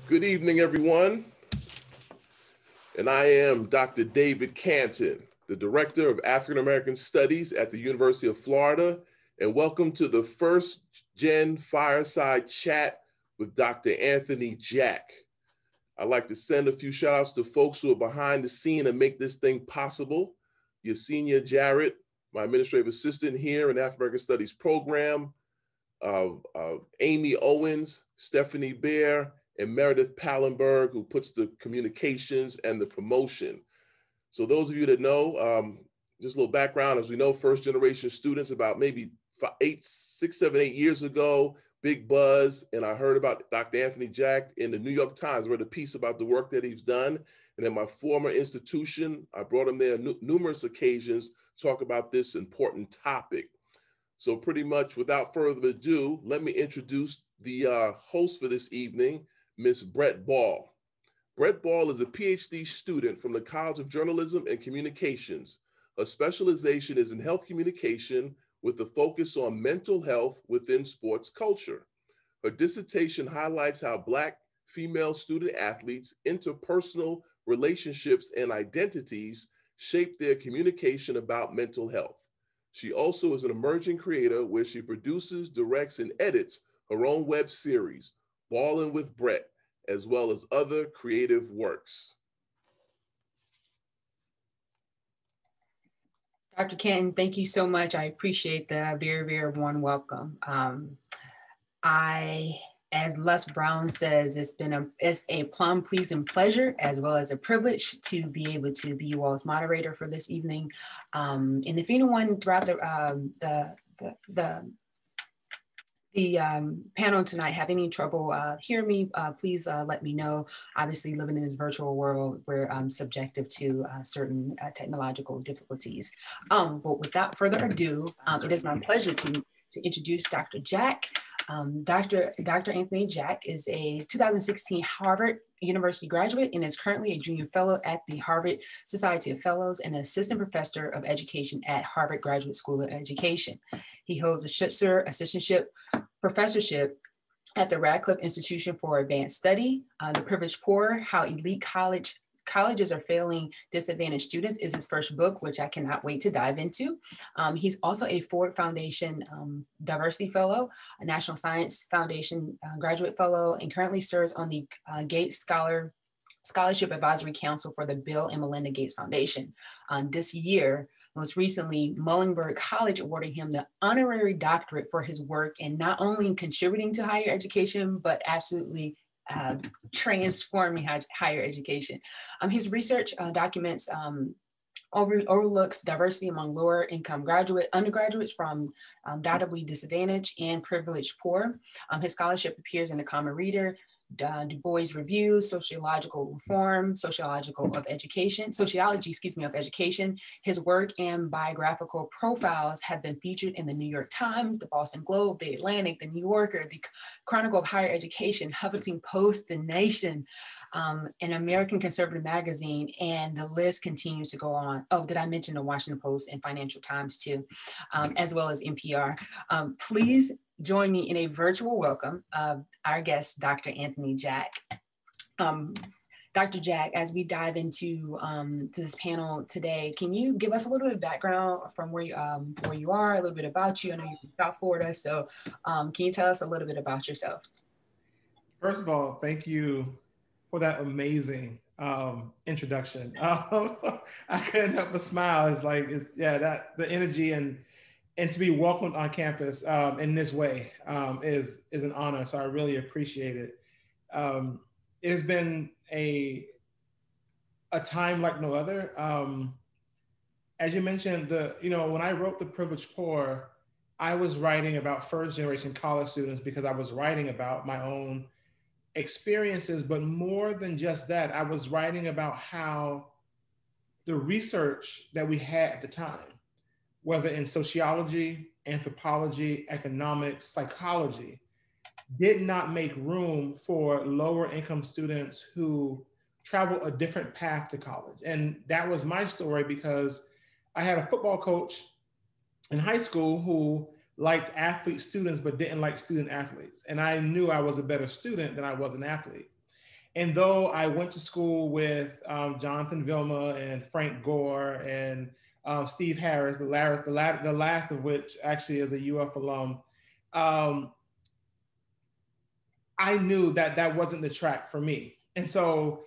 Good evening, everyone. And I am Dr. David Canton, the Director of African American Studies at the University of Florida. And welcome to the first Gen Fireside Chat with Dr. Anthony Jack. I'd like to send a few shout outs to folks who are behind the scene and make this thing possible. Yesenia Jarrett, my administrative assistant here in the African American Studies program, Amy Owens, Stephanie Bear, and Meredith Pallenberg, who puts the communications and the promotion. So those of you that know, just a little background, as we know, first generation students about maybe 6, 7, 8 years ago, big buzz. And I heard about Dr. Anthony Jack in the New York Times, read a piece about the work that he's done. And at my former institution, I brought him there numerous occasions to talk about this important topic. So pretty much without further ado, let me introduce the host for this evening, Ms. Brett Ball. Brett Ball is a PhD student from the College of Journalism and Communications. Her specialization is in health communication with a focus on mental health within sports culture. Her dissertation highlights how Black female student athletes' interpersonal relationships and identities shape their communication about mental health. She also is an emerging creator where she produces, directs, and edits her own web series, Ballin' with Brett, as well as other creative works. Dr. Canton, thank you so much. I appreciate the very, very warm welcome. As Les Brown says, it's a plum pleasing pleasure as well as a privilege to be able to be you all's moderator for this evening. And if anyone throughout the panel tonight have any trouble hearing me, please let me know. Obviously, living in this virtual world, we're subjective to certain technological difficulties. But without further ado, it is my pleasure to introduce Dr. Jack. Dr. Anthony Jack is a 2016 Harvard University graduate and is currently a junior fellow at the Harvard Society of Fellows and an assistant professor of education at Harvard Graduate School of Education. He holds a Schutzer assistantship professorship at the Radcliffe Institution for Advanced Study. The Privileged Poor, How Elite Colleges Are Failing Disadvantaged Students is his first book, which I cannot wait to dive into. He's also a Ford Foundation Diversity Fellow, a National Science Foundation Graduate Fellow, and currently serves on the Gates Scholarship Advisory Council for the Bill and Melinda Gates Foundation. This year, most recently, Muhlenberg College awarded him the honorary doctorate for his work in not only contributing to higher education, but absolutely transforming higher education. His research documents overlooks diversity among lower income undergraduates from undoubtedly disadvantaged and privileged poor. His scholarship appears in the Common Reader, Du Bois Review, Sociological Reform, Sociology of Education. His work and biographical profiles have been featured in the New York Times, the Boston Globe, the Atlantic, the New Yorker, the Chronicle of Higher Education, Huffington Post, The Nation, an American Conservative Magazine, and the list continues to go on. Oh, did I mention the Washington Post and Financial Times too, as well as NPR. Please join me in a virtual welcome of our guest, Dr. Anthony Jack. Dr. Jack, as we dive into to this panel today, can you give us a little bit of background from where you are, a little bit about you? I know you're from South Florida, so can you tell us a little bit about yourself? First of all, thank you for that amazing introduction. I couldn't help but smile. It's like, the energy and to be welcomed on campus in this way is an honor. So I really appreciate it. It has been a time like no other. As you mentioned, when I wrote The Privileged Poor, I was writing about first generation college students because I was writing about my own experiences, but more than just that, I was writing about how the research that we had at the time, whether in sociology, anthropology, economics, psychology, did not make room for lower income students who travel a different path to college. And that was my story because I had a football coach in high school who liked athlete students, but didn't like student athletes. And I knew I was a better student than I was an athlete. And though I went to school with Jonathan Vilma and Frank Gore and Steve Harris, the last of which actually is a UF alum, I knew that that wasn't the track for me. And so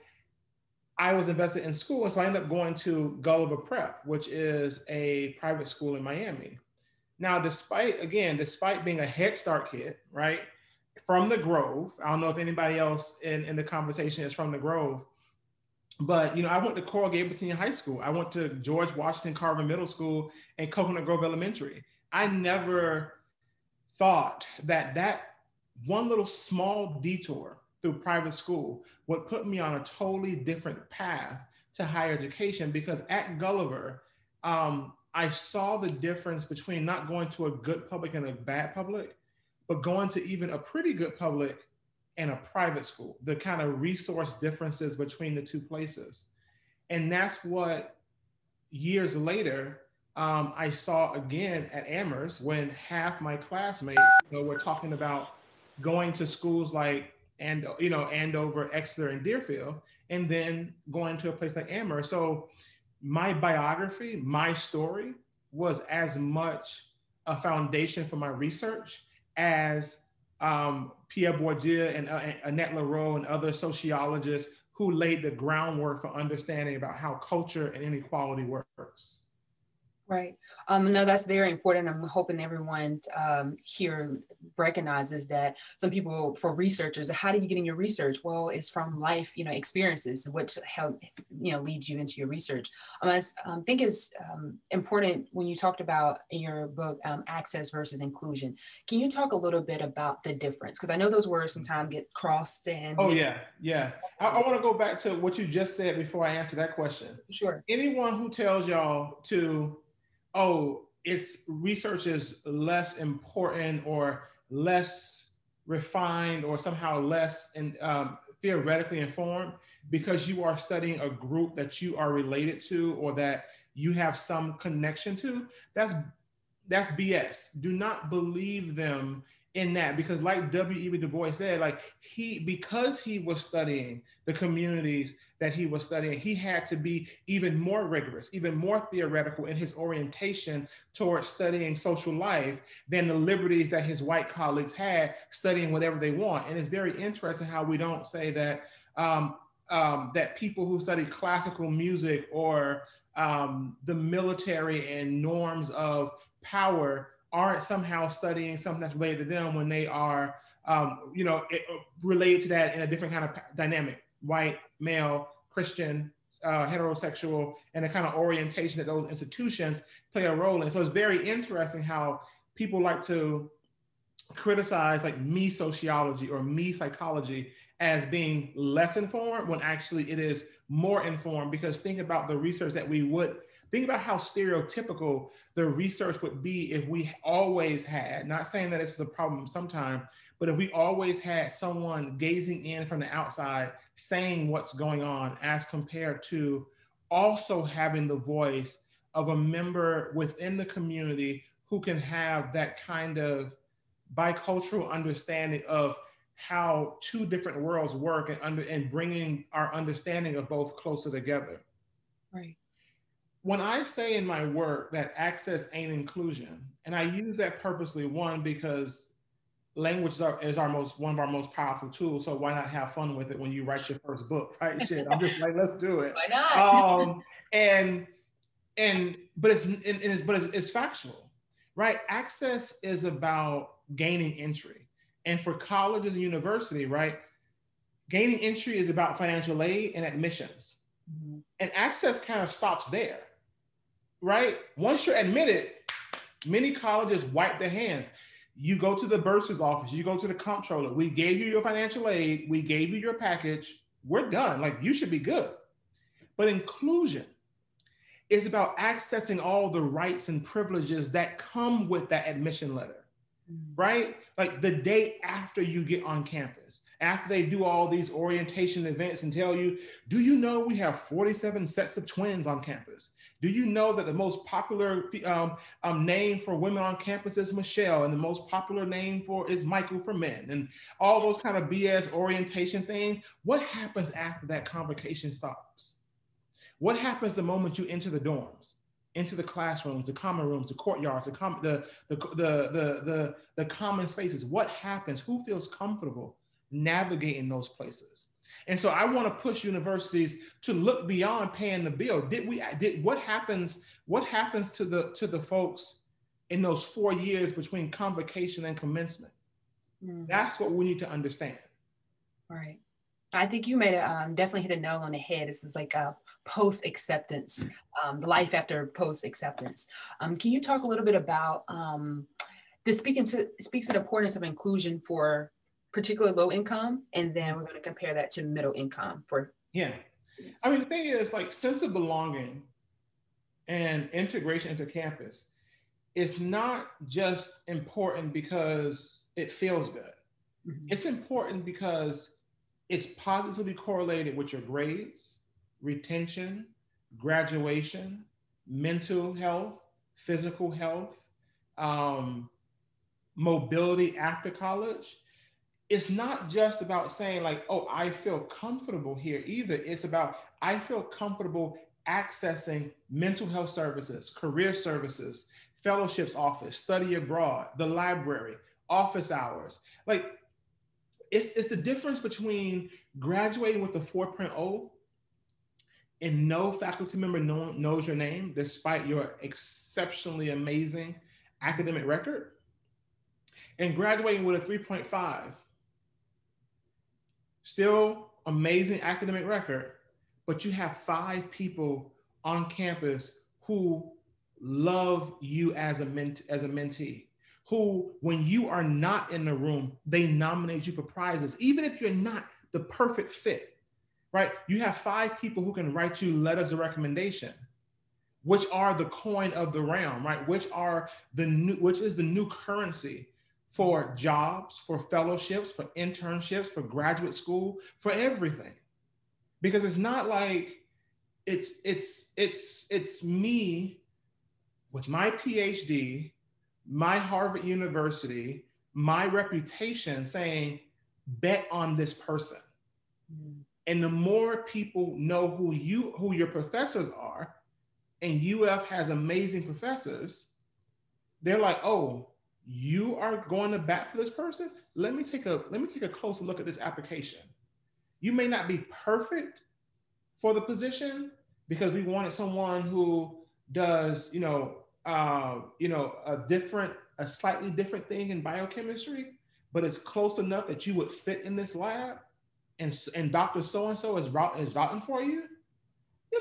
I was invested in school. And so I ended up going to Gulliver Prep, which is a private school in Miami. Now, despite being a Head Start kid, right, from the Grove, I don't know if anybody else in the conversation is from the Grove, but, you know, I went to Coral Gables Senior High School. I went to George Washington Carver Middle School and Coconut Grove Elementary. I never thought that that one little small detour through private school would put me on a totally different path to higher education, because at Gulliver, I saw the difference between not going to a good public and a bad public, but going to even a pretty good public and a private school, the kind of resource differences between the two places. And that's what years later, I saw again at Amherst, when half my classmates, you know, were talking about going to schools like Andover, Exeter, and Deerfield, and then going to a place like Amherst. So my biography, my story, was as much a foundation for my research as Pierre Bourdieu and Annette Leroux and other sociologists who laid the groundwork for understanding about how culture and inequality works. Right. No, that's very important. I'm hoping everyone here recognizes that some people, for researchers, how do you get in your research? Well, it's from life, you know, experiences, which help, you know, lead you into your research. I think is important when you talked about in your book, access versus inclusion. Can you talk a little bit about the difference? Because I know those words sometimes get crossed and. Oh, yeah. I want to go back to what you just said before I answer that question. Sure. Anyone who tells y'all it's research is less important or less refined or somehow less theoretically informed because you are studying a group that you are related to or that you have some connection to, that's BS. Do not believe them in that, because like W.E.B. Du Bois said, like because he was studying the communities that he was studying, he had to be even more rigorous, even more theoretical in his orientation towards studying social life than the liberties that his white colleagues had studying whatever they want. And it's very interesting how we don't say that that people who study classical music or the military and norms of power aren't somehow studying something that's related to them when they are, related to that in a different kind of dynamic, white, male, Christian, heterosexual, and the kind of orientation that those institutions play a role in. So it's very interesting how people like to criticize like me sociology or me psychology as being less informed when actually it is more informed, because think about the research that think about how stereotypical the research would be if we always had, not saying that this is a problem sometime, but if we always had someone gazing in from the outside saying what's going on, as compared to also having the voice of a member within the community who can have that kind of bicultural understanding of how two different worlds work and bringing our understanding of both closer together. Right. When I say in my work that access ain't inclusion, and I use that purposely, one, because language is one of our most powerful tools. So why not have fun with it when you write your first book, right? Shit, I'm just like, let's do it. Why not? But it's factual, right? Access is about gaining entry, and for colleges and university, right, gaining entry is about financial aid and admissions, and access kind of stops there. Right? Once you're admitted, many colleges wipe their hands. You go to the bursar's office, you go to the comptroller. We gave you your financial aid, we gave you your package, we're done. Like, you should be good. But inclusion is about accessing all the rights and privileges that come with that admission letter. right? Like the day after you get on campus, after they do all these orientation events and tell you, do you know we have 47 sets of twins on campus? Do you know that the most popular name for women on campus is Michelle, and the most popular name is Michael for men, and all those kind of BS orientation things? What happens after that convocation stops? What happens the moment you enter the dorms, into the classrooms, the common rooms, the courtyards, the common spaces? What happens? Who feels comfortable navigating those places? And so I want to push universities to look beyond paying the bill. What happens to the folks in those 4 years between convocation and commencement? That's what we need to understand. Right. I think you made it, definitely hit a nail on the head. This is like a post-acceptance, the life after post-acceptance. Can you talk a little bit about this speaks to the importance of inclusion for particular low income, and then we're going to compare that to middle income for. Yeah. I mean, the thing is, like, sense of belonging and integration into campus is not just important because it feels good. It's important because it's positively correlated with your grades, retention, graduation, mental health, physical health, mobility after college. It's not just about saying like, oh, I feel comfortable here either. It's about, I feel comfortable accessing mental health services, career services, fellowships office, study abroad, the library, office hours. Like, it's the difference between graduating with a 4.0 and no faculty member knows your name despite your exceptionally amazing academic record, and graduating with a 3.5, still amazing academic record, but you have 5 people on campus who love you as a mentee, who, when you are not in the room, they nominate you for prizes, even if you're not the perfect fit, right? You have 5 people who can write you letters of recommendation, which are the coin of the realm, right? Which is the new currency for jobs, for fellowships, for internships, for graduate school, for everything. Because it's not like it's me with my PhD, my Harvard University, my reputation saying, bet on this person. And the more people know who your professors are, and UF has amazing professors, they're like, oh, you are going to bat for this person? Let me take a closer look at this application. You may not be perfect for the position because we wanted someone who does, a slightly different thing in biochemistry, but it's close enough that you would fit in this lab, and Dr. So-and-so is routing for you. Yeah,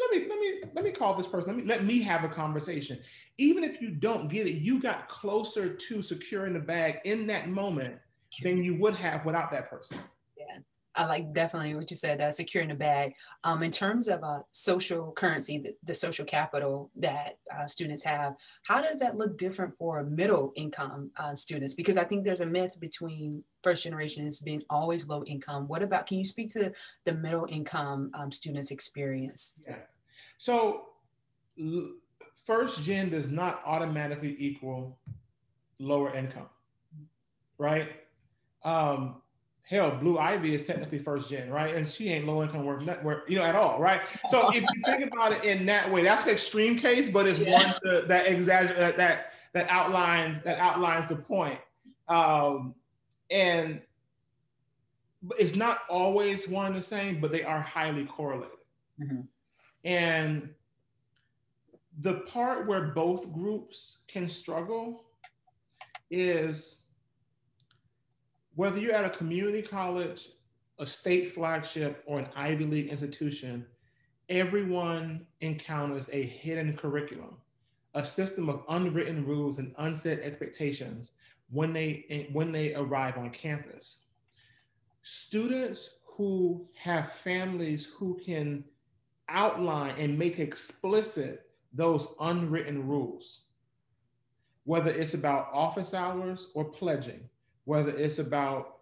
let me call this person. Let me have a conversation. Even if you don't get it, you got closer to securing the bag in that moment than you would have without that person. Yeah, I like definitely what you said, securing the bag. In terms of social currency, the social capital that students have, how does that look different for middle income students? Because I think there's a myth between first generations being always low income. What about, can you speak to the middle income students' experience? Yeah. So first gen does not automatically equal lower income, right? Hell, Blue Ivy is technically first gen, right? And she ain't low income worth at all, right? So if you think about it in that way, that's the extreme case, but it's one that outlines the point. And it's not always one and the same, but they are highly correlated. Mm-hmm. And the part where both groups can struggle is whether you're at a community college, a state flagship, or an Ivy League institution, everyone encounters a hidden curriculum, a system of unwritten rules and unsaid expectations when they arrive on campus. Students who have families who can outline and make explicit those unwritten rules whether it's about office hours or pledging, whether it's about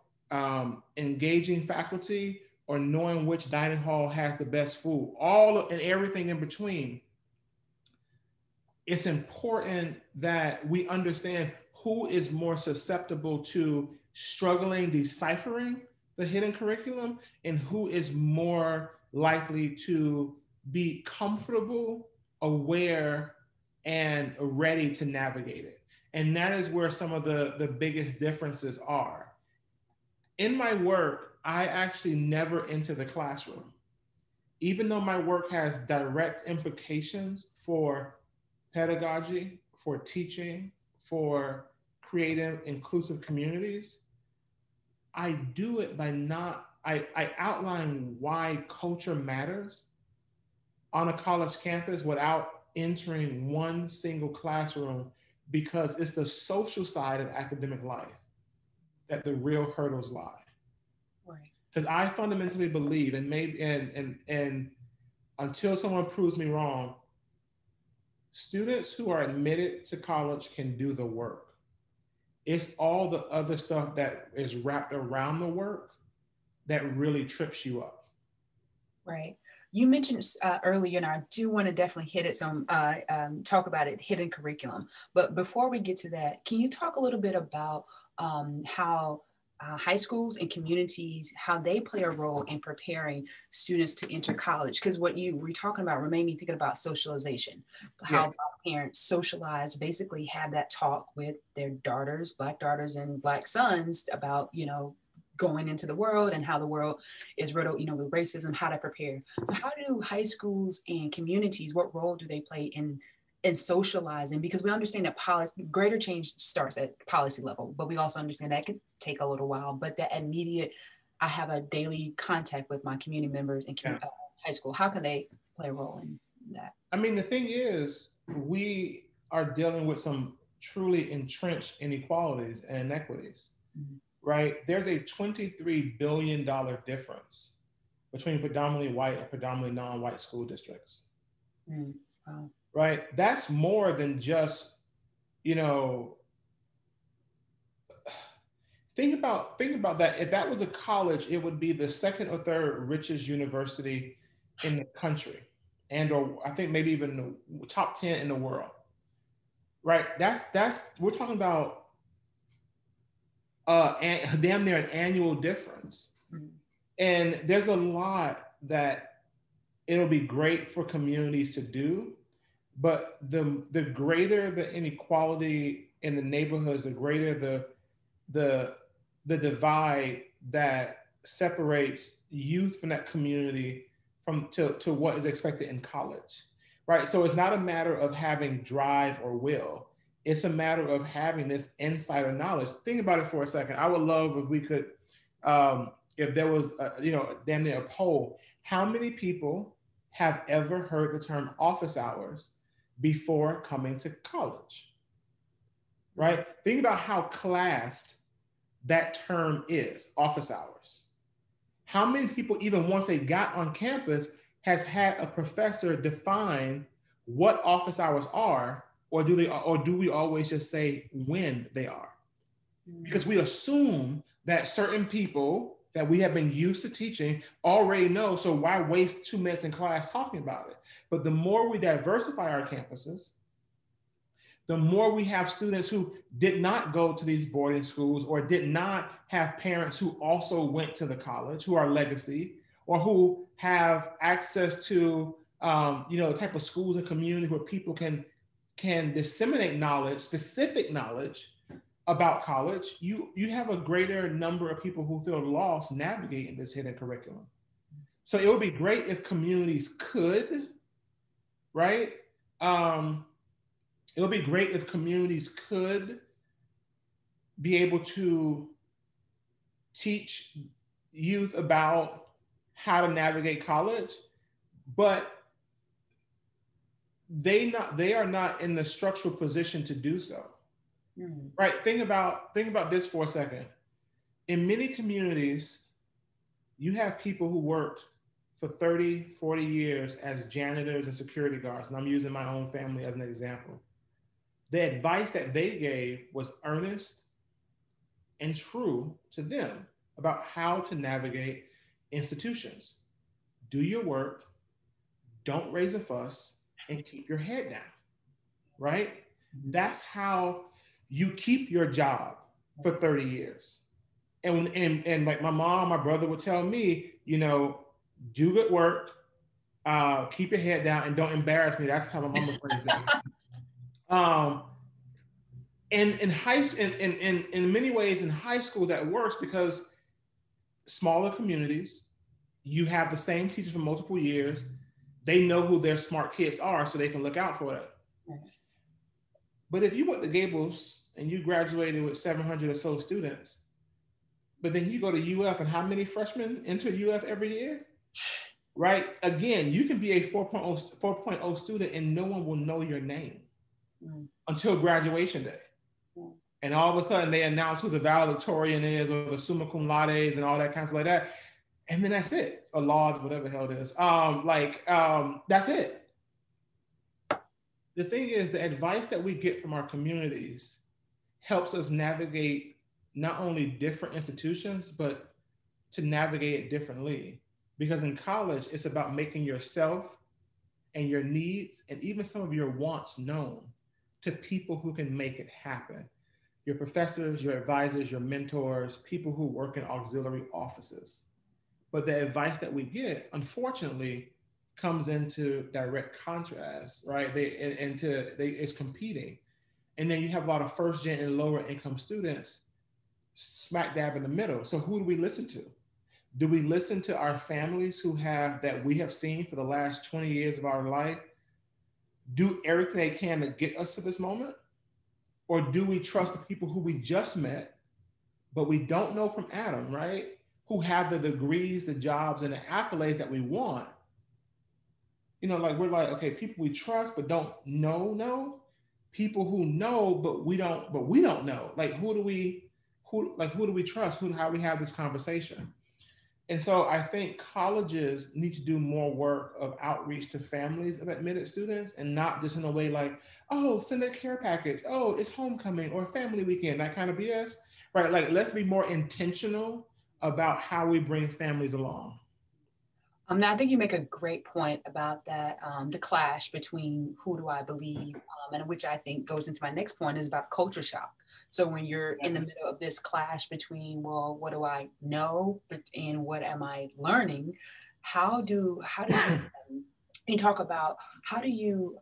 engaging faculty or knowing which dining hall has the best food, all and everything in between. It's important that we understand who is more susceptible to struggling deciphering the hidden curriculum and who is more likely to be comfortable, aware, and ready to navigate it. And that is where some of the biggest differences are. In my work, I actually never enter the classroom. Even though my work has direct implications for pedagogy, for teaching, for creative, inclusive communities, I do it by I outline why culture matters on a college campus without entering one single classroom, because it's the social side of academic life that the real hurdles lie. Right. Because I fundamentally believe, and maybe and until someone proves me wrong, students who are admitted to college can do the work. It's all the other stuff that is wrapped around the work that really trips you up. Right. You mentioned earlier, and I do want to definitely hit it some, talk about it, hidden curriculum. But before we get to that, can you talk a little bit about how high schools and communities, how they play a role in preparing students to enter college? Because what you were talking about made me thinking about socialization, how Yes. parents socialize, basically have that talk with their daughters, Black daughters and Black sons about, going into the world and how the world is riddled, with racism, how to prepare. So how do high schools and communities, what role do they play in socializing? Because we understand that greater change starts at policy level, but we also understand that could take a little while, but that immediate, I have a daily contact with my community members in high school. How can they play a role in that? I mean, the thing is, we are dealing with some truly entrenched inequalities and inequities. Mm-hmm. Right? There's a $23 billion difference between predominantly white and predominantly non-white school districts. Wow. Right? That's more than just, think about that. If that was a college, it would be the second or third richest university in the country, and or I think maybe even the top 10 in the world. Right? That's we're talking about damn near an annual difference. Mm-hmm. And there's a lot that it'll be great for communities to do, but the greater the inequality in the neighborhoods, the greater the divide that separates youth from that community to what is expected in college, right? So it's not a matter of having drive or will. It's a matter of having this insider knowledge. Think about it for a second. I would love if we could, if there was, damn near a poll. How many people have ever heard the term office hours before coming to college? Right? Mm-hmm. Think about how classed that term is, office hours. How many people, even once they got on campus, has had a professor define what office hours are? Or do we always just say when they are? Because we assume that certain people that we have been used to teaching already know, so why waste 2 minutes in class talking about it? But the more we diversify our campuses, the more we have students who did not go to these boarding schools or did not have parents who also went to the college, who are legacy, or who have access to the type of schools and communities where people can disseminate knowledge, specific knowledge about college. You have a greater number of people who feel lost navigating this hidden curriculum. So it would be great if communities could, right? It would be great if communities could be able to teach youth about how to navigate college, but they are not in the structural position to do so. Mm-hmm. Right? Think about this for a second. In many communities, you have people who worked for 30, 40 years as janitors and security guards, and I'm using my own family as an example. the advice that they gave was earnest and true to them about how to navigate institutions. Do your work, don't raise a fuss, and keep your head down, right? That's how you keep your job for 30 years. And like my mom, my brother would tell me, do good work, keep your head down, and don't embarrass me. That's how my mama phrased it. Um, and in many ways in high school that works because smaller communities, you have the same teachers for multiple years. They know who their smart kids are, so they can look out for that. But if you went to Gables and you graduated with 700 or so students, but then you go to UF and how many freshmen enter UF every year? Right? Again, you can be a 4.0 student and no one will know your name until graduation day. And all of a sudden they announce who the valedictorian is or the summa cum laudes and all that kind of like that. And then that's it. Or lauds, whatever the hell it is. That's it. The thing is, the advice that we get from our communities helps us navigate not only different institutions, but to navigate it differently. Because in college, it's about making yourself and your needs and even some of your wants known to people who can make it happen. Your professors, your advisors, your mentors, people who work in auxiliary offices. But the advice that we get, unfortunately, comes into direct contrast, right? It's competing. And then you have a lot of first gen and lower income students smack dab in the middle. So who do we listen to? Do we listen to our families that we have seen for the last 20 years of our life, do everything they can to get us to this moment? Or do we trust the people who we just met, but we don't know from Adam, right? Who have the degrees, the jobs, and the accolades that we want? We're like, okay, people we trust but don't know. People who know, but we don't know. Like, who do we trust? How do we have this conversation? And so I think colleges need to do more work of outreach to families of admitted students, and not just in a way like, oh, send a care package. Oh, it's homecoming or family weekend, that kind of BS, right? Like, let's be more intentional about how we bring families along. Now, I think you make a great point about that, the clash between who do I believe, and which I think goes into my next point is about culture shock. So when you're in the middle of this clash between, well, what do I know and what am I learning? How do you talk about how do you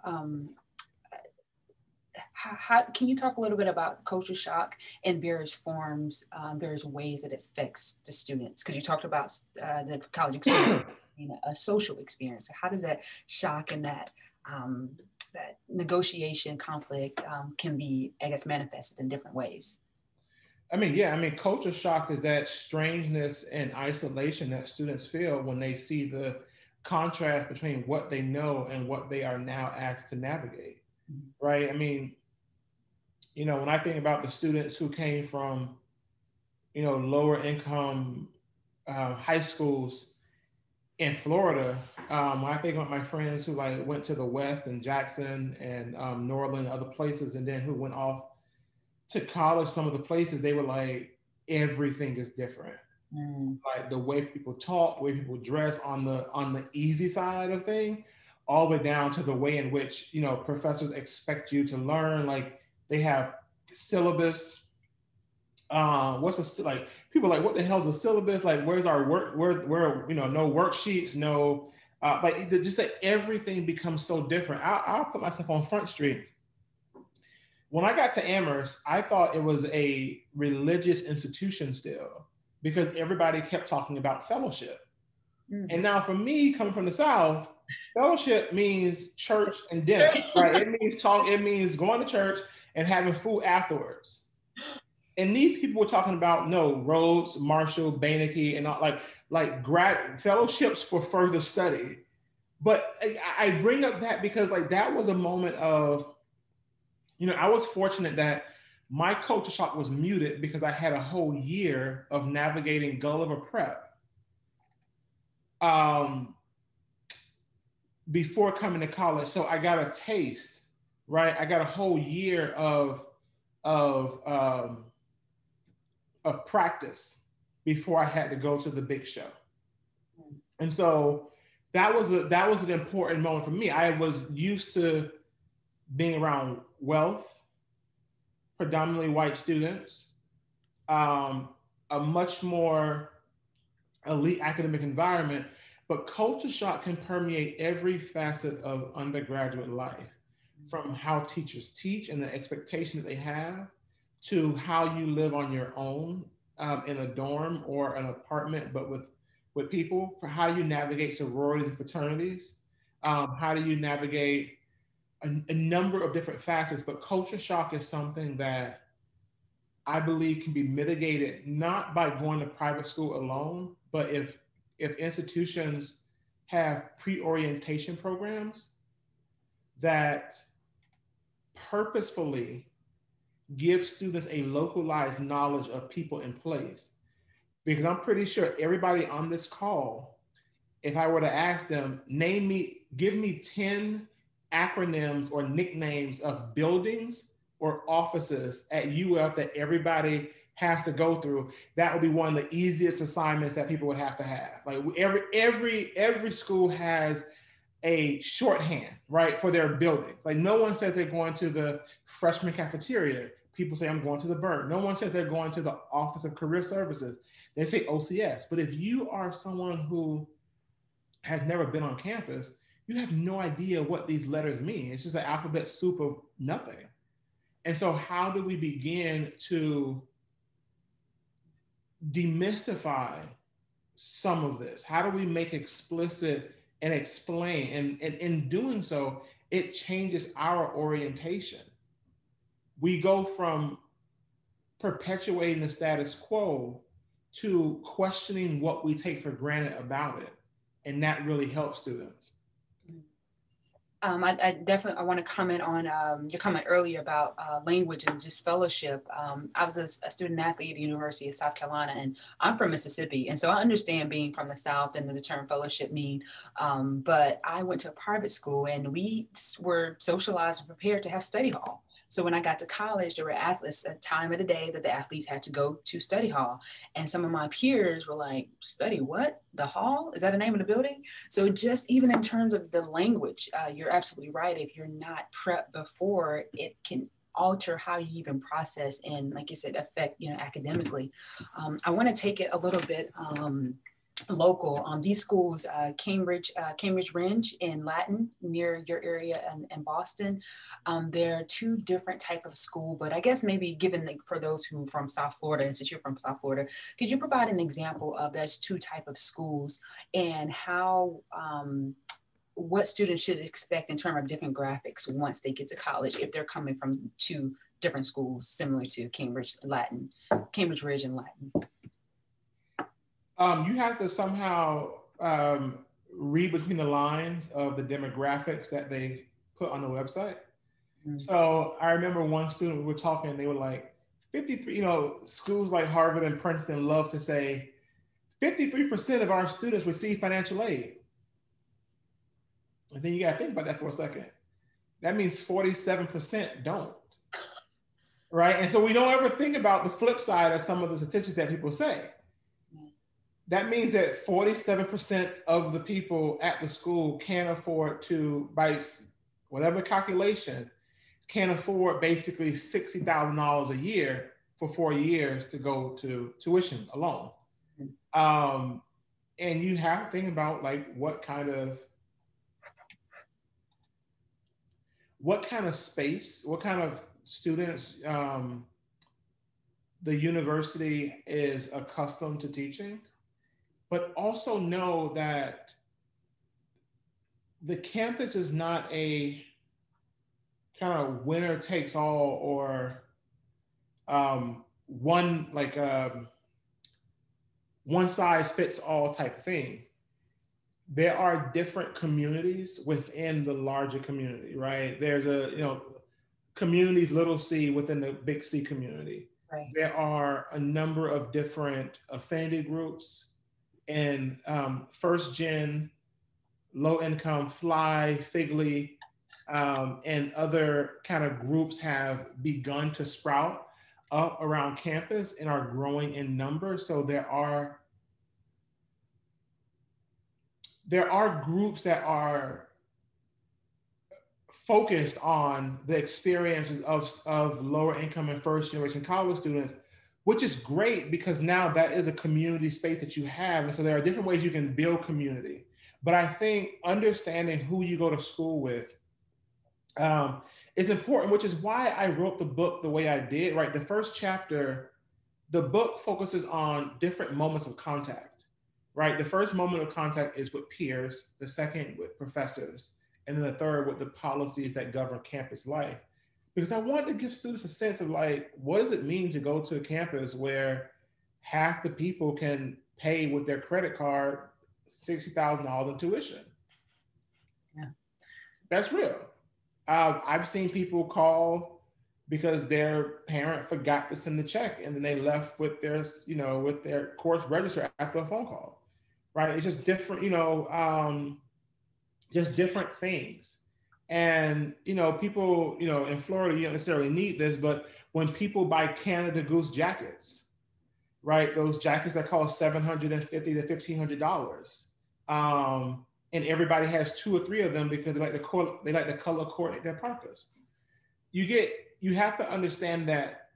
how can you talk a little bit about culture shock and various forms, various ways that it affects the students? Because you talked about the college experience being a social experience. So how does that shock and that that negotiation conflict can be, I guess, manifested in different ways? Culture shock is that strangeness and isolation that students feel when they see the contrast between what they know and what they are now asked to navigate, right? When I think about the students who came from, lower income high schools in Florida, when I think about my friends who went to the West and Jackson and Norland, other places, and then who went off to college, some of the places, they were like, everything is different. Like the way people talk, the way people dress on the easy side of thing, all the way down to the way in which, professors expect you to learn. Like they have syllabus. People are like, what the hell's a syllabus? Like, where's our work? Where no worksheets, no, just that everything becomes so different. I'll put myself on Front Street. When I got to Amherst, I thought it was a religious institution still, because everybody kept talking about fellowship. And now for me, coming from the South, fellowship means church and dinner, right? It means going to church and having food afterwards. And these people were talking about Rhodes, Marshall, Beinecke, and all, like grad fellowships for further study. But I bring up that because that was a moment of, I was fortunate that my culture shock was muted because I had a whole year of navigating Gulliver Prep before coming to college. So I got a taste right? I got a whole year of um, of practice before I had to go to the big show. And so that was an important moment for me. I was used to being around wealth, predominantly white students, um, a much more elite academic environment, but culture shock can permeate every facet of undergraduate life, from how teachers teach and the expectation that they have, to how you live on your own in a dorm or an apartment, but with people, for how you navigate sororities and fraternities, how do you navigate a number of different facets. But culture shock is something that I believe can be mitigated not by going to private school alone, but if institutions have pre-orientation programs that purposefully give students a localized knowledge of people in place. Because I'm pretty sure everybody on this call, if I were to ask them, give me 10 acronyms or nicknames of buildings or offices at UF that everybody has to go through, that would be one of the easiest assignments that people would have to have. Like every school has a shorthand, right, for their buildings. Like no one says they're going to the freshman cafeteria. People say I'm going to the Bird. No one says they're going to the Office of Career Services. They say OCS. But if you are someone who has never been on campus, you have no idea what these letters mean. It's just an alphabet soup of nothing. And so how do we begin to demystify some of this? How do we make explicit and explain? And in doing so, it changes our orientation. We go from perpetuating the status quo to questioning what we take for granted about it. And that really helps students. I definitely want to comment on your comment earlier about language and just fellowship. I was a student athlete at the University of South Carolina, and I'm from Mississippi. And so I understand being from the South and the term fellowship mean, but I went to a private school and we were socialized and prepared to have study hall. So when I got to college, there were athletes, a time of the day that the athletes had to go to study hall. And some of my peers were like, study what? The hall? Is that the name of the building? So just even in terms of the language, you're absolutely right. If you're not prepped before, it can alter how you even process and, like you said, affect, academically. I want to take it a little bit local. These schools, Cambridge Rindge in Latin, near your area in Boston. They're two different type of school, but I guess maybe for those who from South Florida, and since you're from South Florida, could you provide an example of those two type of schools and how, what students should expect in terms of different graphics once they get to college, if they're coming from two different schools similar to Cambridge Ridge and Latin? You have to somehow read between the lines of the demographics that they put on the website. Mm-hmm. So I remember one student, we were talking, they were like, 53, schools like Harvard and Princeton love to say 53% of our students receive financial aid. And then you got to think about that for a second. That means 47% don't. Right? And so we don't ever think about the flip side of some of the statistics that people say. That means that 47% of the people at the school can't afford to, by whatever calculation, can't afford basically $60,000 a year for 4 years to go to tuition alone. And you have to think about like what kind of space, what kind of students the university is accustomed to teaching. But also know that the campus is not a kind of winner takes all or one size fits all type thing. There are different communities within the larger community, right? There's communities, little c, within the big C community. Right. There are a number of different affinity groups. And first gen, low income, Fly, Figly, and other kind of groups have begun to sprout up around campus and are growing in number. So there are groups that are focused on the experiences of lower income and first generation college students, which is great because now that is a community space that you have. And so there are different ways you can build community. But I think understanding who you go to school with is important, which is why I wrote the book the way I did, right? The first chapter, the book focuses on different moments of contact, right? The first moment of contact is with peers, the second with professors, and then the third with the policies that govern campus life. Because I wanted to give students a sense of like, what does it mean to go to a campus where half the people can pay with their credit card $60,000 in tuition? Yeah. That's real. I've seen people call because their parent forgot to send the check and then they left with their, with their course register after a phone call, right? It's just different, just different things. And, people, in Florida, you don't necessarily need this, but when people buy Canada Goose jackets, right? Those jackets that cost $750 to $1,500. And everybody has 2 or 3 of them because they like to color coordinate their parkas. You have to understand that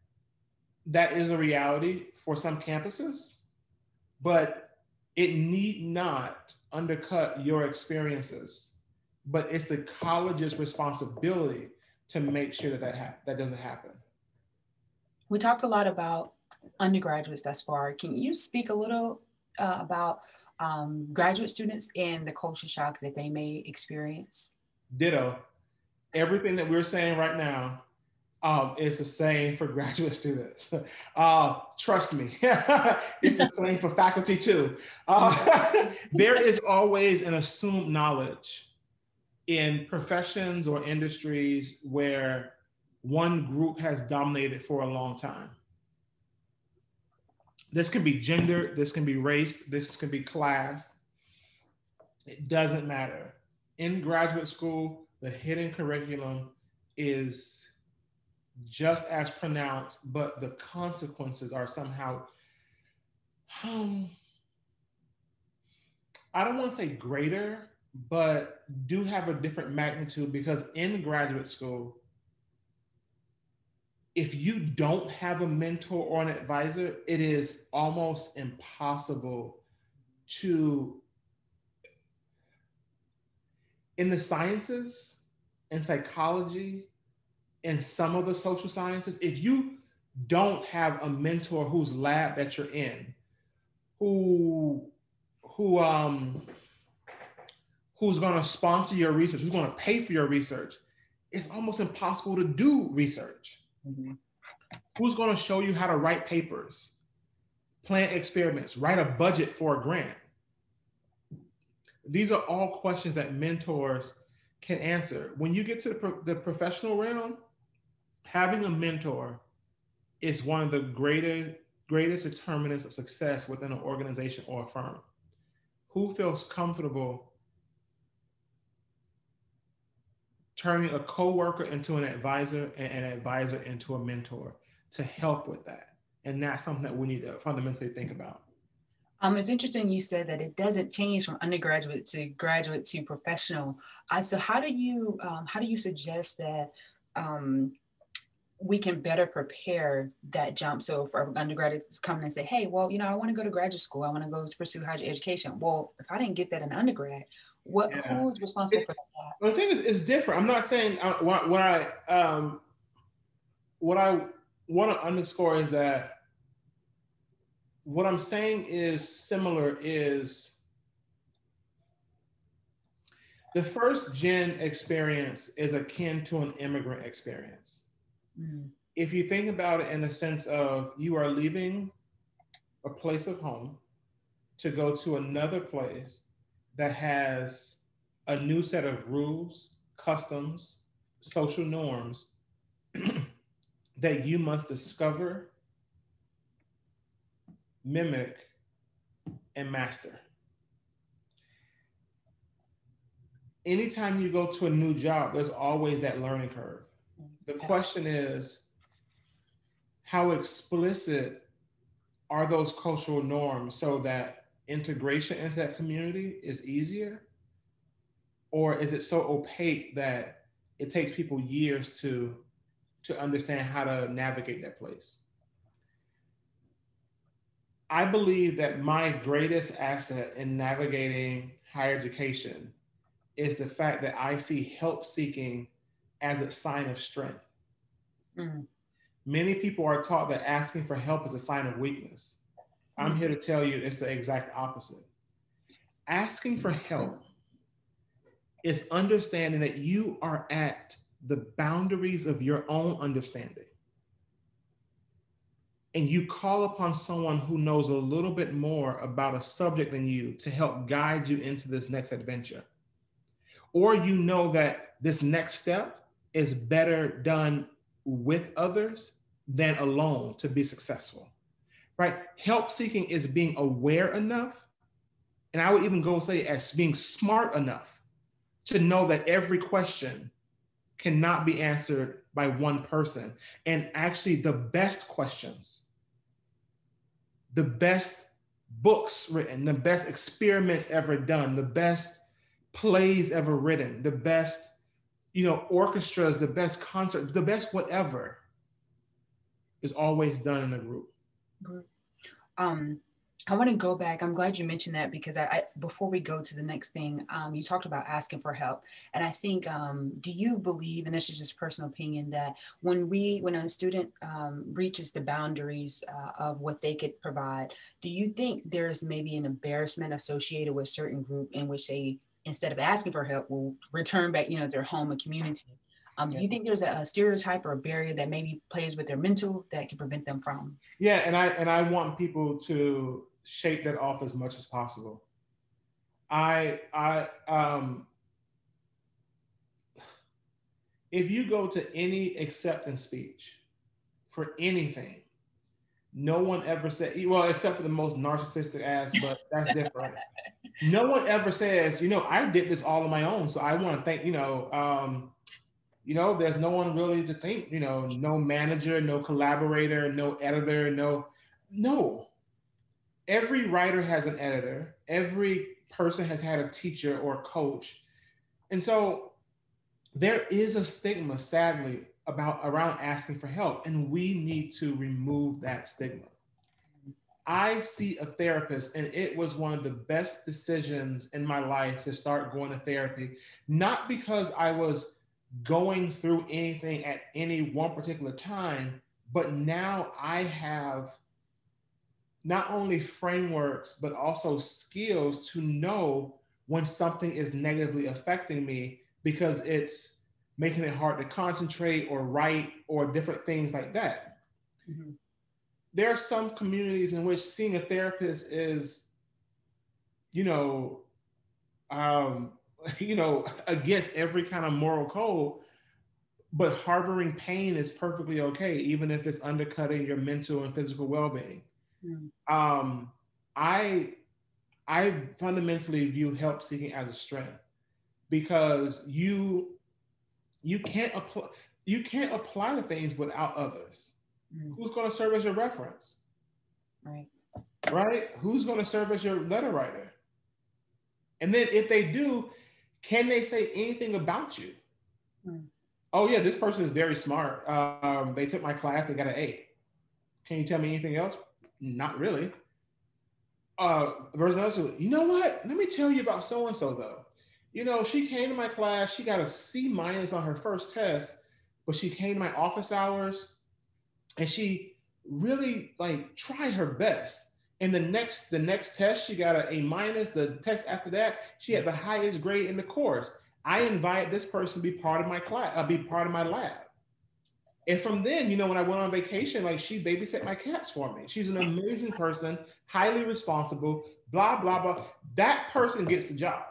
that is a reality for some campuses, but it need not undercut your experiences. But it's the college's responsibility to make sure that doesn't happen. We talked a lot about undergraduates thus far. Can you speak a little about graduate students and the culture shock that they may experience? Ditto. Everything that we're saying right now is the same for graduate students. Trust me, it's the same for faculty too. There is always an assumed knowledge in professions or industries where one group has dominated for a long time. This can be gender, this can be race, this can be class. It doesn't matter. In graduate school, the hidden curriculum is just as pronounced, but the consequences are somehow, I don't want to say greater, but do have a different magnitude because in graduate school, if you don't have a mentor or an advisor, it is almost impossible to, in the sciences and psychology and some of the social sciences, if you don't have a mentor whose lab that you're in, who's going to sponsor your research, who's going to pay for your research, it's almost impossible to do research. Mm-hmm. Who's going to show you how to write papers, plan experiments, write a budget for a grant? These are all questions that mentors can answer. When you get to the professional realm, having a mentor is one of the greatest determinants of success within an organization or a firm. Who feels comfortable turning a coworker into an advisor and an advisor into a mentor to help with that? And that's something that we need to fundamentally think about. It's interesting you said that it doesn't change from undergraduate to graduate to professional. So how do you suggest that we can better prepare that jump? So for undergraduates coming and say, hey, well, I want to go to graduate school. I want to go to pursue higher education. Well, if I didn't get that in undergrad, who's responsible for that? Well, the thing is, it's different. I'm not saying what I want to underscore is that what I'm saying is similar is the first gen experience is akin to an immigrant experience. Mm. If you think about it in the sense of you are leaving a place of home to go to another place that has a new set of rules, customs, social norms that you must discover, mimic, and master. anytime you go to a new job, there's always that learning curve. The question is, how explicit are those cultural norms so that integration into that community is easier? Or is it so opaque that it takes people years to understand how to navigate that place? I believe that my greatest asset in navigating higher education is the fact that I see help seeking as a sign of strength. Mm. Many people are taught that asking for help is a sign of weakness. I'm here to tell you it's the exact opposite. Asking for help is understanding that you are at the boundaries of your own understanding. And you call upon someone who knows a little bit more about a subject than you to help guide you into this next adventure. Or you know that this next step is better done with others than alone to be successful, right? Help seeking is being aware enough, and I would even go say as being smart enough to know that every question cannot be answered by one person. And actually the best questions, the best books written, the best experiments ever done, the best plays ever written, the best, orchestras, the best concerts, the best whatever is always done in a group. I want to go back. I'm glad you mentioned that because I before we go to the next thing, you talked about asking for help. And I think, do you believe, and this is just personal opinion, that when a student reaches the boundaries of what they could provide, do you think there's maybe an embarrassment associated with certain group in which they, instead of asking for help, will return back, their home and community? Do you think there's a stereotype or a barrier that maybe plays with their mental that can prevent them from? Yeah, and I want people to shake that off as much as possible. If you go to any acceptance speech for anything, no one ever said, well, except for the most narcissistic ass, but that's different. No one ever says, I did this all on my own, so I want to thank, there's no one really to thank, no manager, no collaborator, no editor, no. Every writer has an editor. Every person has had a teacher or a coach. And so there is a stigma, sadly, around asking for help, and we need to remove that stigma. I see a therapist, and it was one of the best decisions in my life to start going to therapy, not because I was going through anything at any one particular time, but now I have not only frameworks, but also skills to know when something is negatively affecting me because it's making it hard to concentrate or write or different things like that. Mm-hmm. There are some communities in which seeing a therapist is, against every kind of moral code, but harboring pain is perfectly okay, even if it's undercutting your mental and physical well-being. Mm. I fundamentally view help seeking as a strength because you can't apply the things without others. Mm. Who's going to serve as your reference? Right? Who's going to serve as your letter writer? And then if they do, can they say anything about you? Mm. Oh yeah, this person is very smart. They took my class, they got an A. Can you tell me anything else? Not really. Versus another, you know what? Let me tell you about so-and-so though. She came to my class, she got a C- on her first test, but she came to my office hours and she really tried her best. And the next test, she got an A-. The test after that, she had the highest grade in the course. I invited this person to be part of my class, be part of my lab. And from then, when I went on vacation, she babysat my cats for me. She's an amazing person, highly responsible, blah, blah, blah. That person gets the job.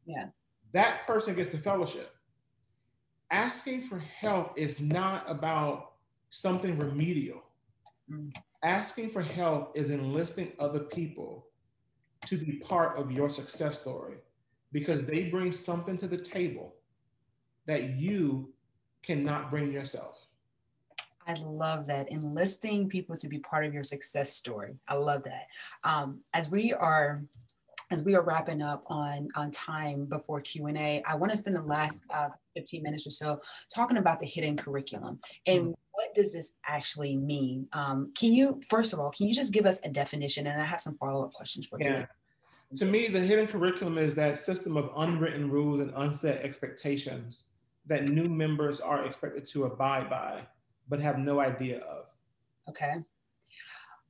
Yeah. That person gets the fellowship. Asking for help is not about something remedial. Mm. Asking for help is enlisting other people to be part of your success story. because they bring something to the table that you cannot bring yourself. I love that. Enlisting people to be part of your success story. I love that. As we are wrapping up on time before Q&A, I want to spend the last 15 minutes or so talking about the hidden curriculum and what does this actually mean? First of all, can you just give us a definition? And I have some follow-up questions for you. Yeah. To me, the hidden curriculum is that system of unwritten rules and unset expectations that new members are expected to abide by, but have no idea of. Okay.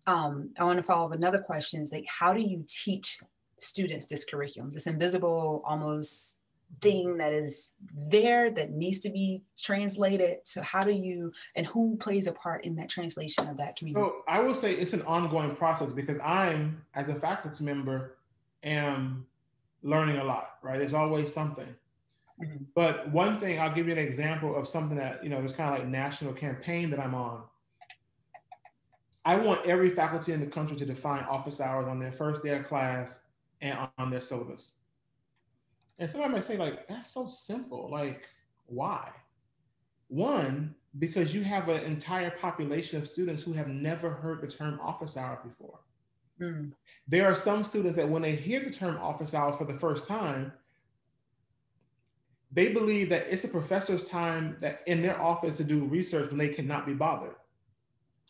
I want to follow up another question is like, how do you teach students this curriculum, this invisible almost thing that is there that needs to be translated? So how do you, and who plays a part in that translation of that community? So I will say it's an ongoing process because I'm, as a faculty member, am learning a lot, right? There's always something. Mm-hmm. But one thing, I'll give you an example of something that, there's kind of like national campaign that I'm on. I want every faculty in the country to define office hours on their first day of class and on their syllabus. And somebody might say, like, that's so simple. Like, why? One, because you have an entire population of students who have never heard the term office hour before. Mm. There are some students that when they hear the term office hours for the first time, they believe that it's a professor's time that in their office to do research when they cannot be bothered.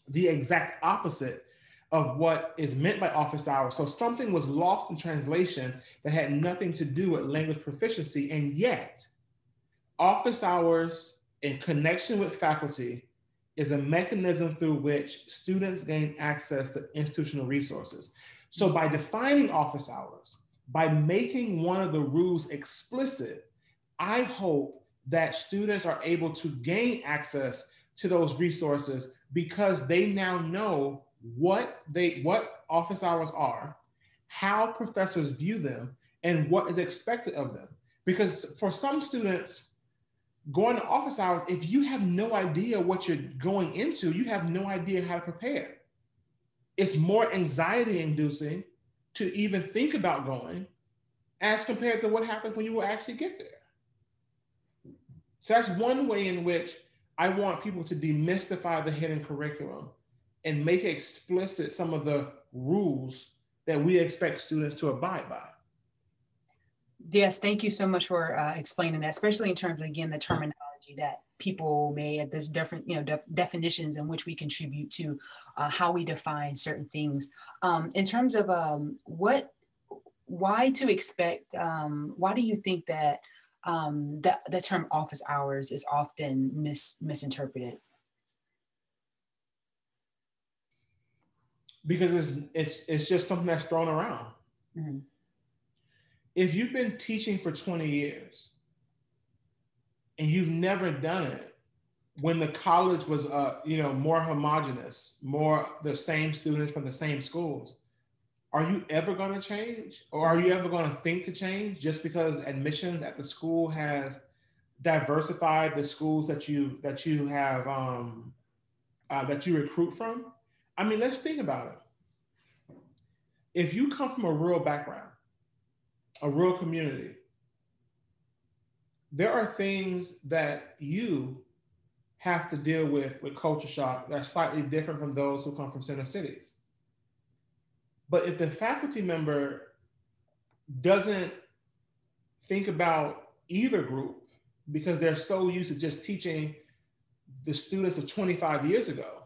The exact opposite of what is meant by office hours. So something was lost in translation that had nothing to do with language proficiency. And yet, office hours in connection with faculty is a mechanism through which students gain access to institutional resources. So by defining office hours, by making one of the rules explicit, I hope that students are able to gain access to those resources because they now know what office hours are, how professors view them, and what is expected of them. Because for some students, going to office hours, if you have no idea what you're going into, you have no idea how to prepare. It's more anxiety inducing to even think about going as compared to what happens when you will actually get there. So that's one way in which I want people to demystify the hidden curriculum and make explicit some of the rules that we expect students to abide by. Yes, thank you so much for explaining that, especially in terms of, again, the terminology that people may have. There's different, definitions in which we contribute to how we define certain things. In terms of why to expect, why do you think that the term office hours is often misinterpreted? Because it's just something that's thrown around. Mm-hmm. If you've been teaching for 20 years and you've never done it when the college was more homogenous, more the same students from the same schools, are you ever going to change? Or are you ever going to think to change just because admissions at the school has diversified the schools that you have that you recruit from? I mean, let's think about it. If you come from a rural background, a rural community, there are things that you have to deal with culture shock that are slightly different from those who come from center cities. But if the faculty member doesn't think about either group because they're so used to just teaching the students of 25 years ago,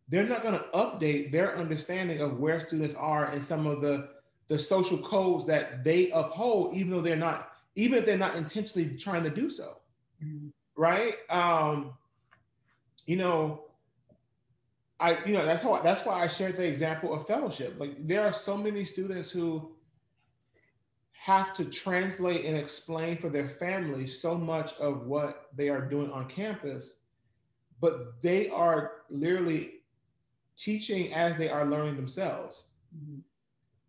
they're not going to update their understanding of where students are and some of the social codes that they uphold, even if they're not intentionally trying to do so. Mm-hmm. Right? That's why I shared the example of fellowship. Like, there are so many students who have to translate and explain for their families so much of what they are doing on campus, but they are literally teaching as they are learning themselves. Mm-hmm.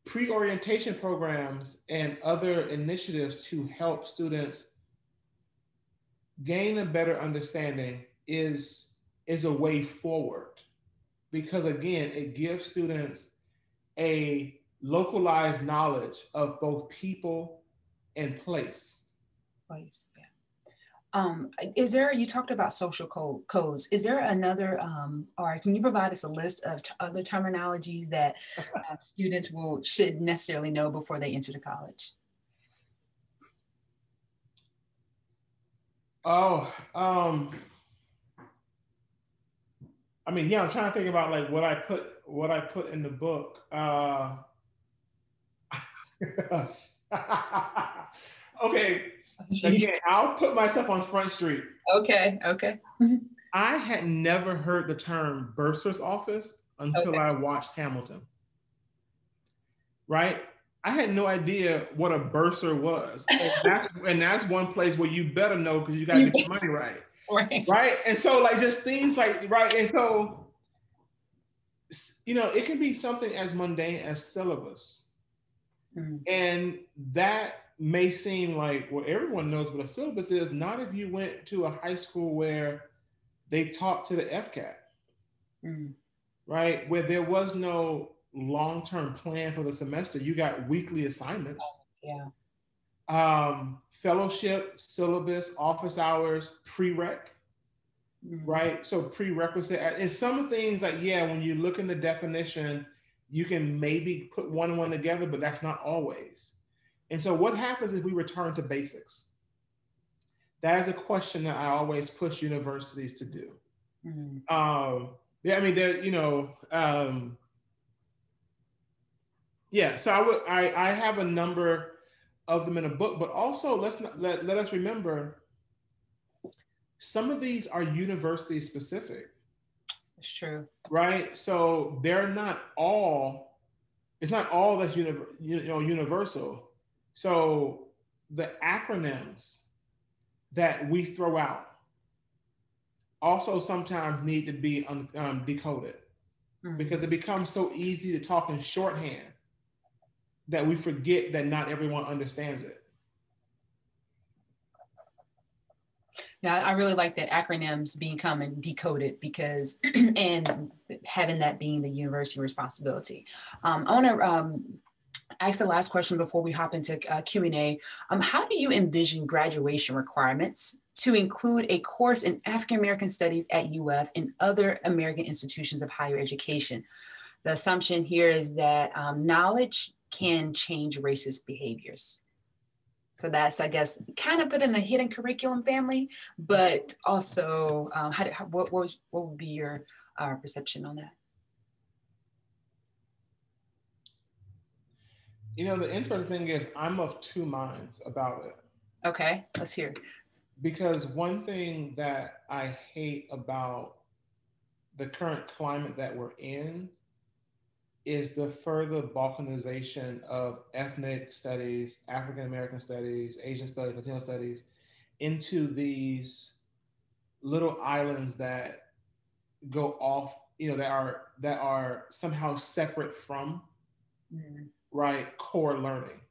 Pre-orientation programs and other initiatives to help students gain a better understanding is a way forward. Because again, it gives students a localized knowledge of both people and place. Place, yeah. Is there, you talked about social codes. Is there another, or can you provide us a list of other terminologies that students should necessarily know before they enter the college? Oh, I mean, yeah, I'm trying to think about like what I put in the book. Okay, again, I'll put myself on Front Street. Okay, okay. I had never heard the term bursar's office until I watched Hamilton. Right? I had no idea what a bursar was. And that's one place where you better know because you got to get your money right. Right. And so like just things like, right. And so, you know, it can be something as mundane as syllabus. And that may seem like, well, everyone knows what a syllabus is. Not if you went to a high school where they taught to the FCAT, right? Where there was no long-term plan for the semester. You got weekly assignments. Fellowship, syllabus, office hours, prereq, right? So prerequisite. And some things like, yeah, when you look in the definition, you can maybe put one and one together, but that's not always. And so what happens if we return to basics? That is a question that I always push universities to do. Yeah, I mean, there, you know, yeah. So I have a number of them in a book, but also let us remember some of these are university specific. It's true. Right. So they're not all. It's not all that's universal. So the acronyms that we throw out also sometimes need to be decoded because it becomes so easy to talk in shorthand that we forget that not everyone understands it. Yeah, I really like that acronyms becoming decoded because, and having that being the university responsibility. I want to ask the last question before we hop into Q&A. How do you envision graduation requirements to include a course in African-American studies at UF and other American institutions of higher education? The assumption here is that knowledge can change racist behaviors. So that's, I guess, kind of put in the hidden curriculum family, but also what would be your perception on that? You know, the interesting thing is I'm of two minds about it. Okay, let's hear. Because one thing that I hate about the current climate that we're in is the further balkanization of ethnic studies, African American studies, Asian studies, Latino studies into these little islands that go off, you know, that are somehow separate from right core learning,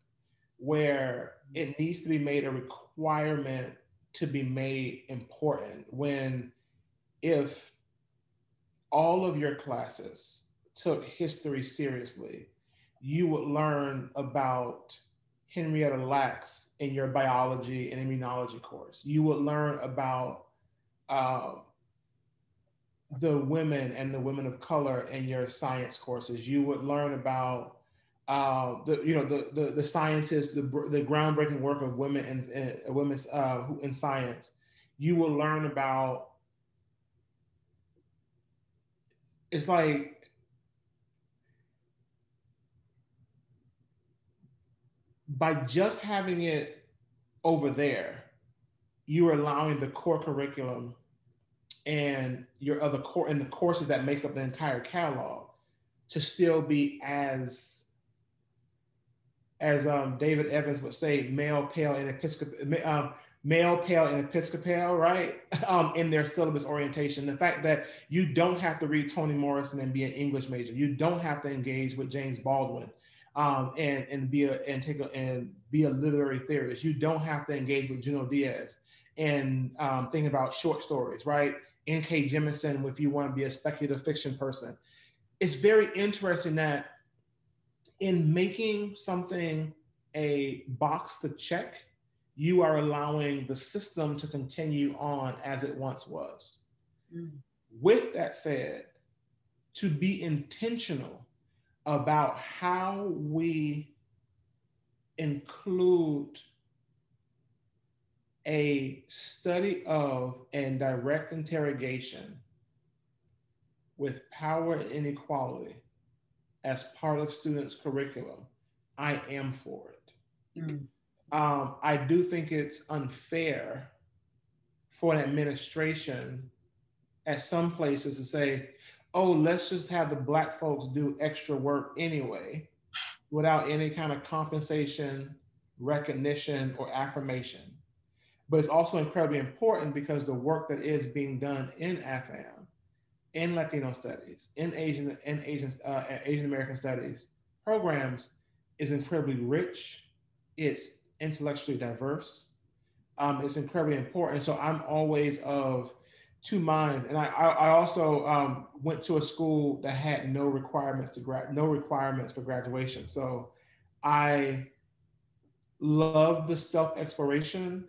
where it needs to be made a requirement to be made important. When if all of your classes took history seriously, you would learn about Henrietta Lacks in your biology and immunology course. You would learn about the women and the women of color in your science courses. You would learn about the scientists, the groundbreaking work of women and women's in science. You will learn about. It's like by just having it over there, you are allowing the core curriculum and your other core and the courses that make up the entire catalog to still be as David Evans would say, male, pale, and Episcopal, right? In their syllabus orientation. The fact that you don't have to read Toni Morrison and be an English major. You don't have to engage with James Baldwin and be a literary theorist. You don't have to engage with Junot Diaz and think about short stories, right? N.K. Jemisin, if you want to be a speculative fiction person. It's very interesting that in making something a box to check, you are allowing the system to continue on as it once was. Mm. With that said, to be intentional about how we include a study of and direct interrogation with power and inequality as part of students' curriculum, I am for it. Mm. I do think it's unfair for an administration at some places to say, oh, let's just have the Black folks do extra work anyway, without any kind of compensation, recognition, or affirmation. But it's also incredibly important because the work that is being done in AFAM, in Latino studies, in Asian American studies programs is incredibly rich. It's intellectually diverse. It's incredibly important. So I'm always of two minds. And I also went to a school that had no requirements for graduation. So I love the self-exploration,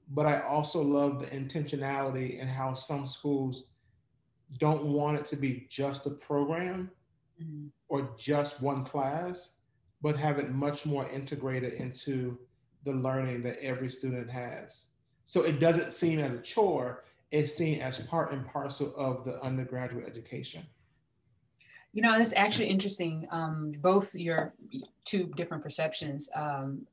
but I also love the intentionality and how some schools don't want it to be just a program or just one class, but have it much more integrated into the learning that every student has. So it doesn't seem as a chore, it's seen as part and parcel of the undergraduate education. You know, it's actually interesting, both your two different perceptions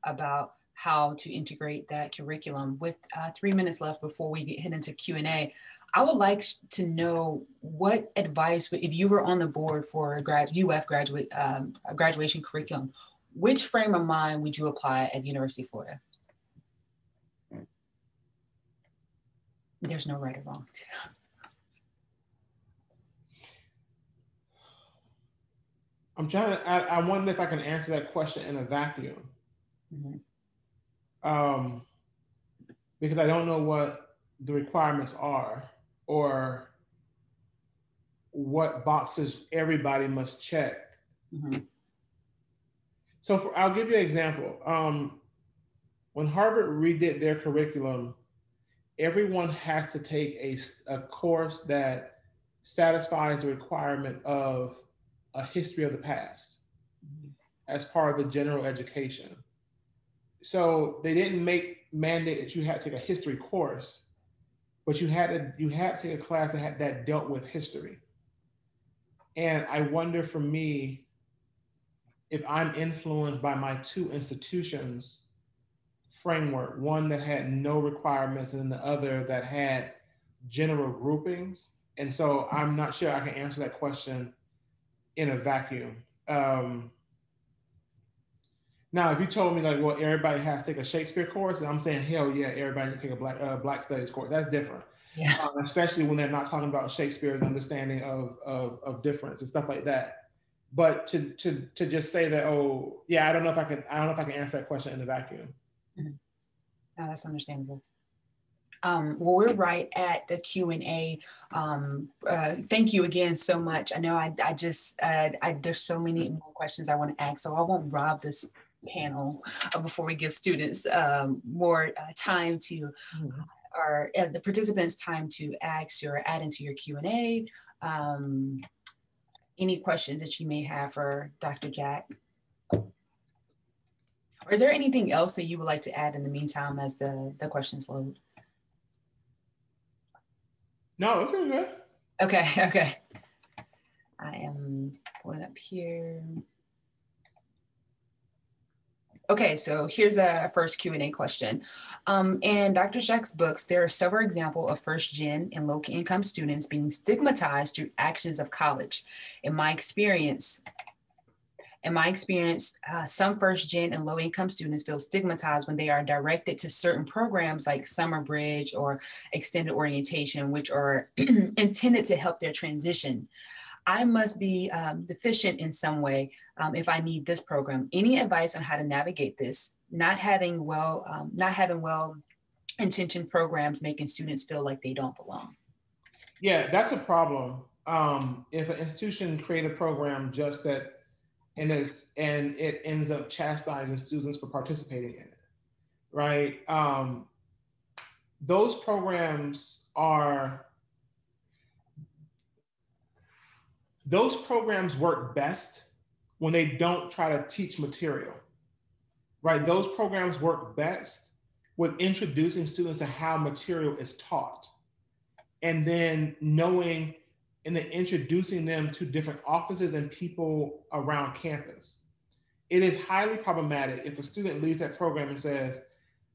about how to integrate that curriculum. With 3 minutes left before we hit into Q&A, I would like to know what advice, if you were on the board for a UF graduation curriculum, which frame of mind would you apply at University of Florida? There's no right or wrong. I'm trying to, I wonder if I can answer that question in a vacuum. Mm-hmm. Because I don't know what the requirements are or what boxes everybody must check. Mm-hmm. So I'll give you an example. When Harvard redid their curriculum, everyone has to take a course that satisfies the requirement of a history of the past as part of the general education. So they didn't mandate that you had to take a history course, but you had to take a class that dealt with history. And I wonder for me, if I'm influenced by my two institutions framework, one that had no requirements and the other that had general groupings. And so I'm not sure I can answer that question in a vacuum. Now, if you told me like, well, everybody has to take a Shakespeare course, and I'm saying, hell yeah, everybody can take a Black Studies course. That's different. Yeah. Especially when they're not talking about Shakespeare's understanding of difference and stuff like that. But to just say that, oh yeah, I don't know if I can answer that question in the vacuum. Mm-hmm. Oh, that's understandable. Well, we're right at the Q&A. Thank you again so much. I know there's so many more questions I want to ask, so I won't rob this panel before we give students more time to, or the participants time to ask or add into your Q&A. Any questions that you may have for Dr. Jack? Or is there anything else that you would like to add in the meantime as the questions load? No, it's good. Okay. I am pulling up here. Okay, so here's a first Q&A question. In Dr. Jack's books, there are several examples of first-gen and low-income students being stigmatized through actions of college. In my experience, some first-gen and low-income students feel stigmatized when they are directed to certain programs like Summer Bridge or Extended Orientation, which are intended to help their transition. I must be deficient in some way if I need this program. Any advice on how to navigate this? Not having well-intentioned programs making students feel like they don't belong. Yeah, that's a problem. If an institution create a program just that and it ends up chastising students for participating in it, right? Those programs are those programs work best when they don't try to teach material, right? Those programs work best with introducing students to how material is taught, and then knowing and then introducing them to different offices and people around campus. It is highly problematic if a student leaves that program and says,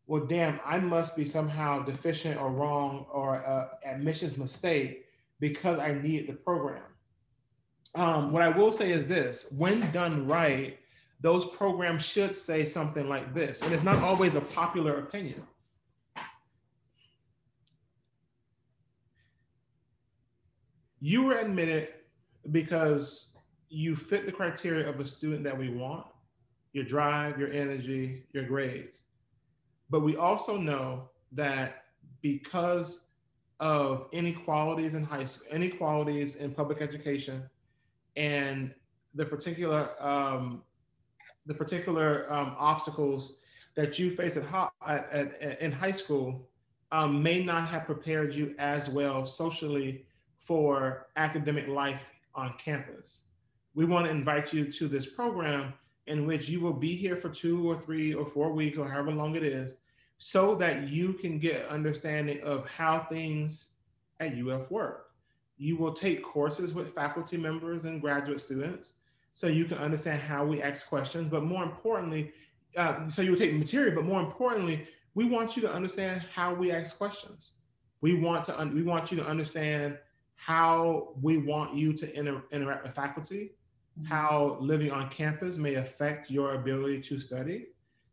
well, damn, I must be somehow deficient or wrong or admissions mistake because I need the program. What I will say is this: when done right, those programs should say something like this, and it's not always a popular opinion. You were admitted because you fit the criteria of a student that we want, your drive, your energy, your grades. But we also know that because of inequalities in high school, inequalities in public education, and the particular obstacles that you face in high school may not have prepared you as well socially for academic life on campus. We want to invite you to this program in which you will be here for 2 or 3 or 4 weeks or however long it is, so that you can get understanding of how things at UF work. You will take courses with faculty members and graduate students so you can understand how we ask questions, but more importantly, so you will take material, but more importantly, we want you to understand how we ask questions. We want you to understand how we want you to interact with faculty, how living on campus may affect your ability to study,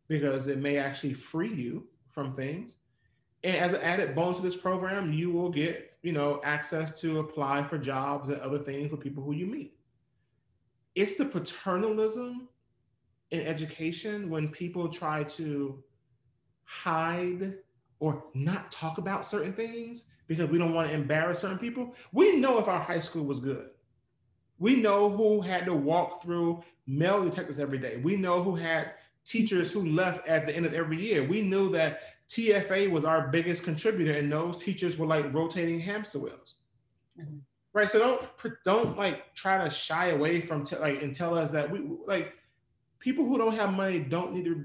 because it may actually free you from things. And as an added bonus to this program, you will get, access to apply for jobs and other things with people who you meet. It's the paternalism in education when people try to hide or not talk about certain things because we don't want to embarrass certain people. We know if our high school was good. We know who had to walk through metal detectors every day. We know who had teachers who left at the end of every year. We knew that TFA was our biggest contributor, and those teachers were like rotating hamster wheels. Mm-hmm. Right. So don't like try to shy away from and tell us that we like people who don't have money don't need to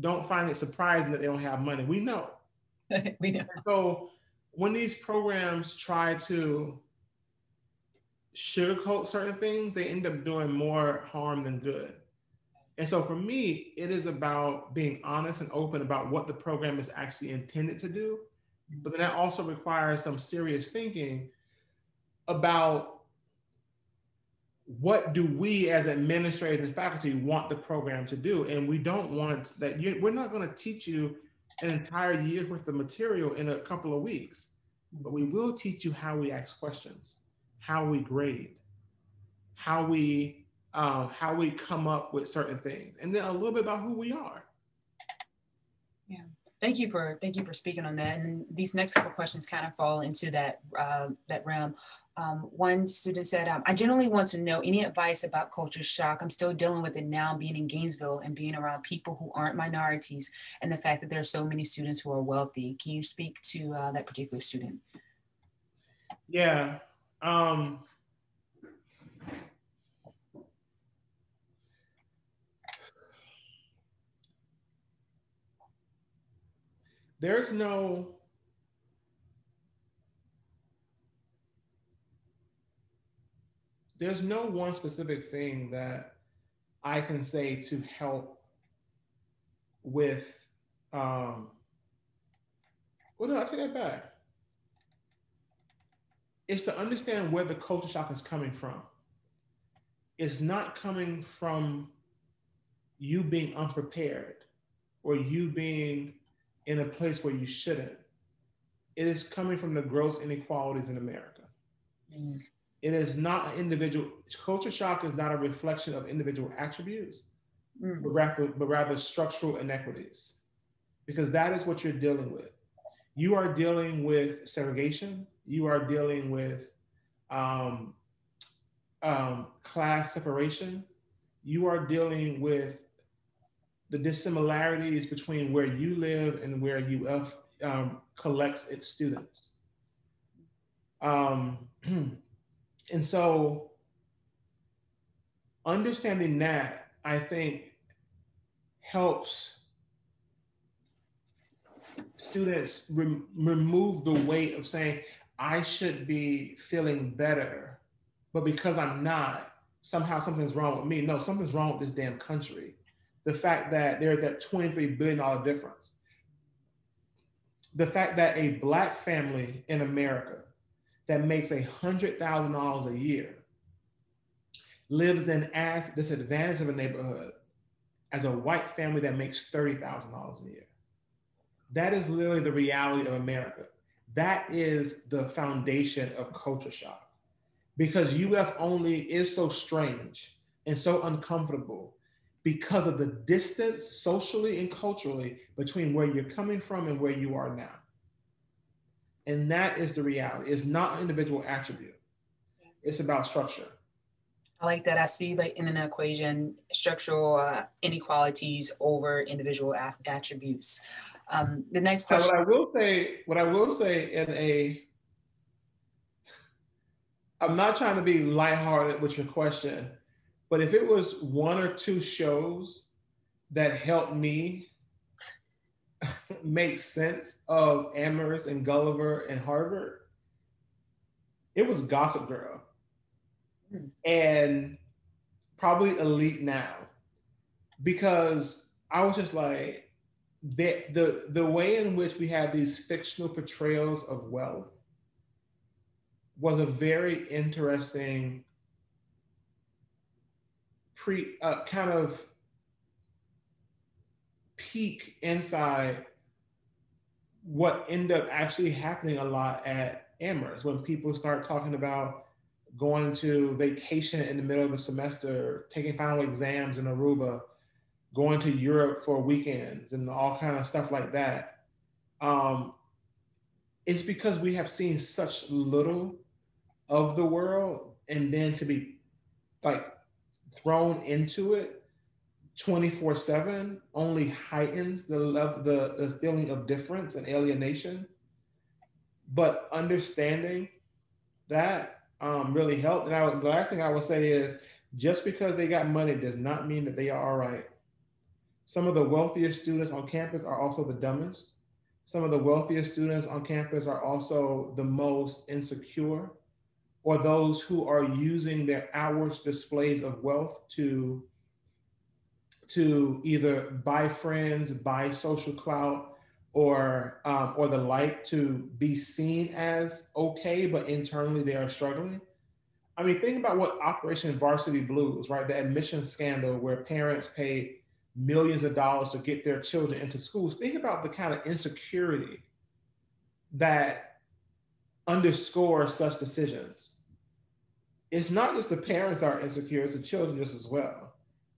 don't find it surprising that they don't have money. We know. We know. So when these programs try to sugarcoat certain things, they end up doing more harm than good. And so for me, it is about being honest and open about what the program is actually intended to do. But then that also requires some serious thinking about what do we as administrators and faculty want the program to do. And we don't want that. We're not going to teach you an entire year's worth of material in a couple of weeks, but we will teach you how we ask questions, how we grade, how we come up with certain things, and then a little bit about who we are. Yeah, thank you for speaking on that. And these next couple of questions kind of fall into that realm. One student said, I generally want to know any advice about culture shock. I'm still dealing with it now, being in Gainesville and being around people who aren't minorities, and the fact that there are so many students who are wealthy. Can you speak to that particular student? Yeah. There's no one specific thing that I can say to help with well, no, I take that back. It's to understand where the culture shock is coming from. It's not coming from you being unprepared or you being in a place where you shouldn't. It is coming from the gross inequalities in America. Mm. It is not an individual. Culture shock is not a reflection of individual attributes, but rather structural inequities, because that is what you're dealing with. You are dealing with segregation. You are dealing with class separation. you are dealing with the dissimilarities between where you live and where UF collects its students. And so understanding that, I think, helps students remove the weight of saying, I should be feeling better, but because I'm not, somehow something's wrong with me. No, something's wrong with this damn country. The fact that there's that $23 billion difference. The fact that a Black family in America that makes $100,000 a year lives in as disadvantage of a neighborhood as a white family that makes $30,000 a year. That is literally the reality of America. That is the foundation of culture shock, because UF only is so strange and so uncomfortable because of the distance socially and culturally between where you're coming from and where you are now. And that is the reality. It's not an individual attribute. It's about structure. I like that. I see, like, in an equation, structural inequalities over individual attributes. The next question. Now, what I will say I'm not trying to be lighthearted with your question, but if it was one or two shows that helped me make sense of Amherst and Gulliver and Harvard, it was Gossip Girl. And probably Elite Now, because I was just like, the way in which we have these fictional portrayals of wealth was a very interesting kind of peek inside what ended up actually happening a lot at Amherst, when people start talking about going to vacation in the middle of the semester, taking final exams in Aruba, going to Europe for weekends and all kind of stuff like that. It's because we have seen such little of the world, and then to be like thrown into it 24/7 only heightens the feeling of difference and alienation. But understanding that really helped. And the last thing I would say is, just because they got money does not mean that they are all right. Some of the wealthiest students on campus are also the dumbest. Some of the wealthiest students on campus are also the most insecure, or those who are using their outward displays of wealth to either buy friends, buy social clout, or the like, to be seen as okay, but internally they are struggling. I mean, think about what Operation Varsity Blues, right? The admissions scandal where parents paid millions of dollars to get their children into schools. Think about the kind of insecurity that underscores such decisions. It's not just the parents are insecure, it's the children just as well.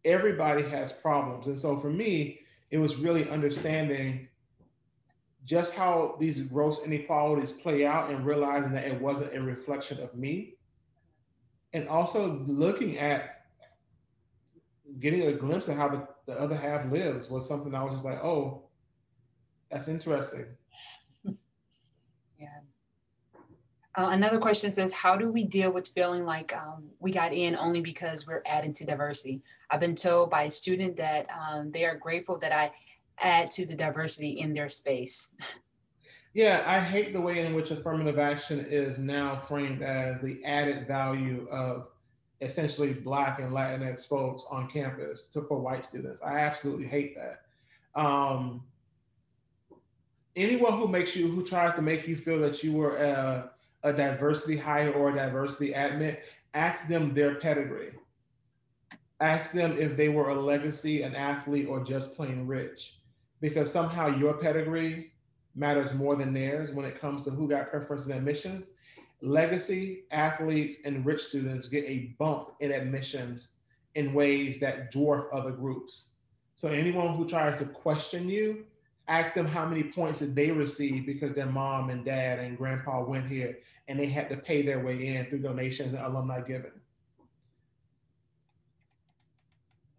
Everybody has problems. And so for me, it was really understanding just how these gross inequalities play out and realizing that it wasn't a reflection of me. And also looking at getting a glimpse of how the other half lives was something I was just like, oh, that's interesting. Yeah. Another question says, how do we deal with feeling like we got in only because we're adding to diversity? I've been told by a student that they are grateful that I add to the diversity in their space. Yeah, I hate the way in which affirmative action is now framed as the added value of essentially Black and Latinx folks on campus for white students. I absolutely hate that. Anyone who tries to make you feel that you were a diversity hire or a diversity admit, ask them their pedigree. Ask them if they were a legacy, an athlete, or just plain rich, because somehow your pedigree matters more than theirs when it comes to who got preference in admissions. Legacy, athletes, and rich students get a bump in admissions in ways that dwarf other groups. So anyone who tries to question you, ask them how many points did they receive because their mom and dad and grandpa went here and they had to pay their way in through donations and alumni giving.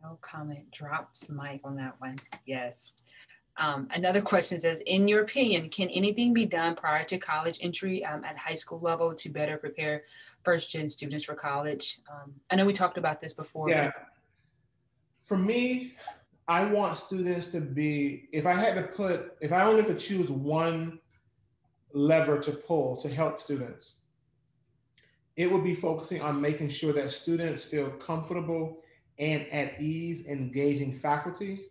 No comment. Drops mic on that one. Yes. Another question says, in your opinion, can anything be done prior to college entry at high school level to better prepare first-gen students for college? I know we talked about this before. Yeah. For me, I want students to be, if I only could choose one lever to pull to help students, it would be focusing on making sure that students feel comfortable and at ease engaging faculty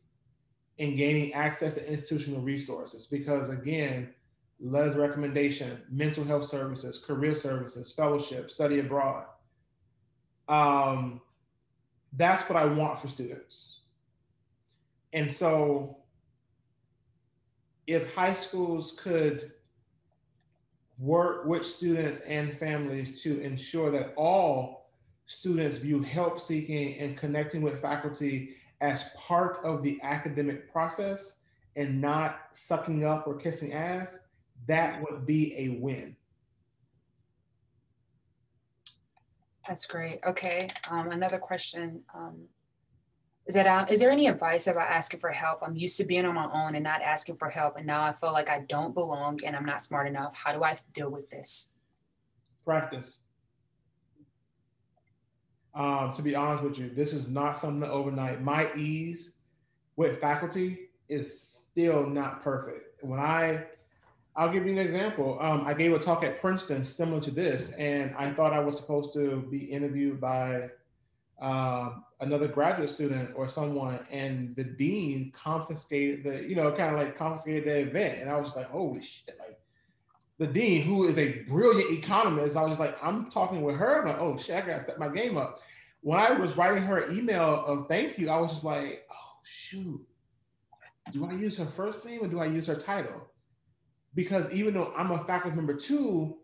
and gaining access to institutional resources. Because again, Les recommendation, mental health services, career services, fellowship, study abroad. That's what I want for students. And so if high schools could work with students and families to ensure that all students view help seeking and connecting with faculty as part of the academic process and not sucking up or kissing ass, that would be a win. That's great. Okay. Another question. Is there any advice about asking for help? I'm used to being on my own and not asking for help. And now I feel like I don't belong and I'm not smart enough. How do I deal with this? Practice. To be honest with you, this is not something overnight. My ease with faculty is still not perfect. I'll give you an example. I gave a talk at Princeton similar to this, and I thought I was supposed to be interviewed by another graduate student or someone, and the dean confiscated confiscated the event. And I was just like, holy shit, like the dean, who is a brilliant economist, I was just like, I'm talking with her. I'm like, oh shit, I gotta step my game up. When I was writing her an email of thank you, I was just like, oh shoot, do I use her first name or do I use her title? Because even though I'm a faculty member too,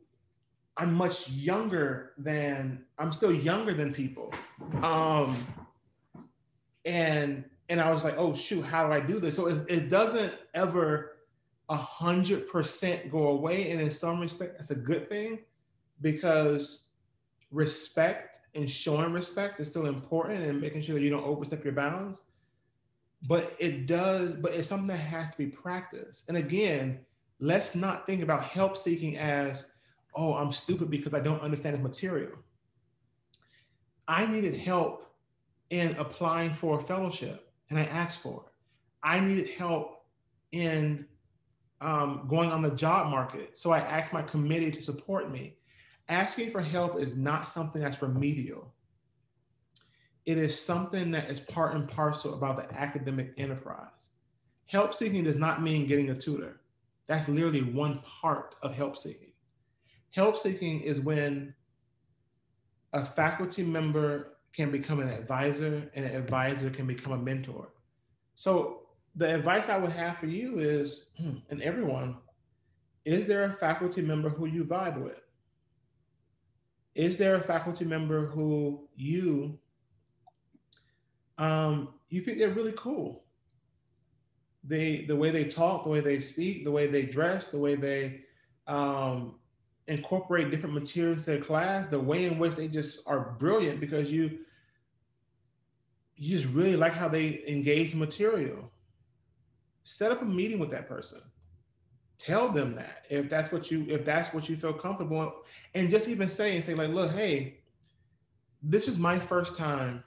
I'm still younger than people. And I was like, oh shoot, how do I do this? So it doesn't ever 100% go away. And in some respect, that's a good thing, because respect and showing respect is still important and making sure that you don't overstep your bounds. But it's something that has to be practiced. And again, let's not think about help seeking as, oh, I'm stupid because I don't understand this material. I needed help in applying for a fellowship and I asked for it. I needed help in going on the job market. So I asked my committee to support me. Asking for help is not something that's remedial. It is something that is part and parcel about the academic enterprise. Help seeking does not mean getting a tutor. That's literally one part of help seeking. Help seeking is when a faculty member can become an advisor and an advisor can become a mentor. So the advice I would have for you is, and everyone, is there a faculty member who you vibe with? Is there a faculty member who you think they're really cool? The way they talk, the way they speak, the way they dress, the way they incorporate different materials to their class, the way in which they just are brilliant because you just really like how they engage the material. Set up a meeting with that person. Tell them that if that's what you feel comfortable, and just even say like, look, hey, this is my first time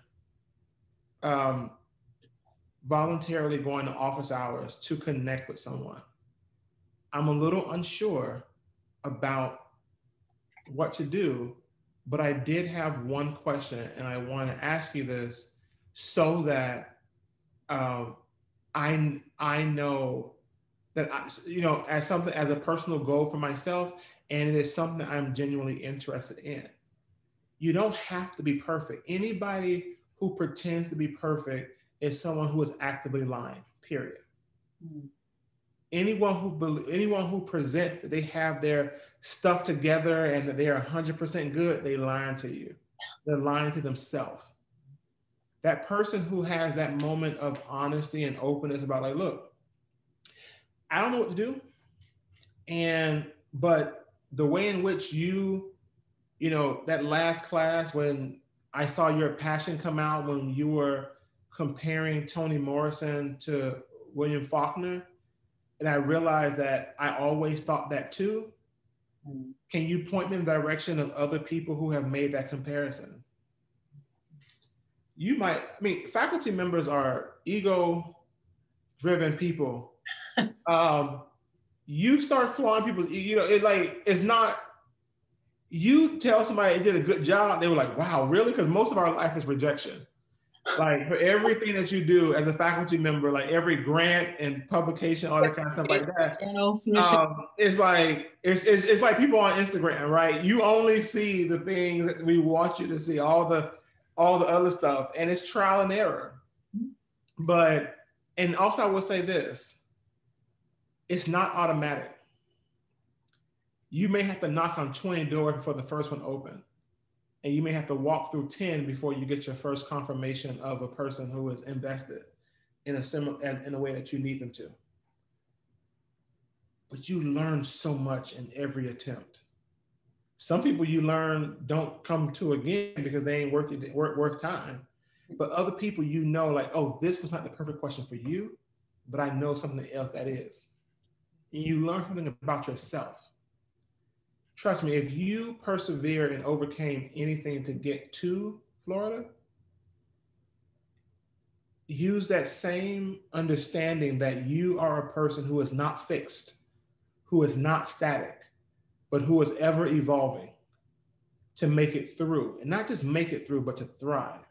voluntarily going to office hours to connect with someone. I'm a little unsure about what to do, but I did have one question and I want to ask you this so that I know that as a personal goal for myself, and it is something that I'm genuinely interested in. You don't have to be perfect. Anybody who pretends to be perfect is someone who is actively lying, period. Mm-hmm. Anyone who presents that they have their stuff together and that they are 100% good, they lying to you. They're lying to themselves. That person who has that moment of honesty and openness about like, look, I don't know what to do. But the way in which that last class when I saw your passion come out when you were comparing Toni Morrison to William Faulkner, and I realized that I always thought that too. Can you point me in the direction of other people who have made that comparison? You might, I mean, faculty members are ego-driven people. You start flaunting people, it's not, you tell somebody they did a good job, they were like, wow, really? Because most of our life is rejection. Like for everything that you do as a faculty member, like every grant and publication, all that kind of stuff like that. It's like people on Instagram, right? You only see the things that we want you to see, all the other stuff, and it's trial and error. But, and also I will say this, it's not automatic. You may have to knock on 20 doors before the first one opens. And you may have to walk through 10 before you get your first confirmation of a person who is invested in a way that you need them to. But you learn so much in every attempt. Some people you learn don't come to again because they ain't worth time. But other people, you know, like, oh, this was not the perfect question for you, but I know something else that is. And you learn something about yourself. Trust me, if you persevere and overcame anything to get to Florida, use that same understanding that you are a person who is not fixed, who is not static, but who is ever evolving to make it through. And not just make it through, but to thrive.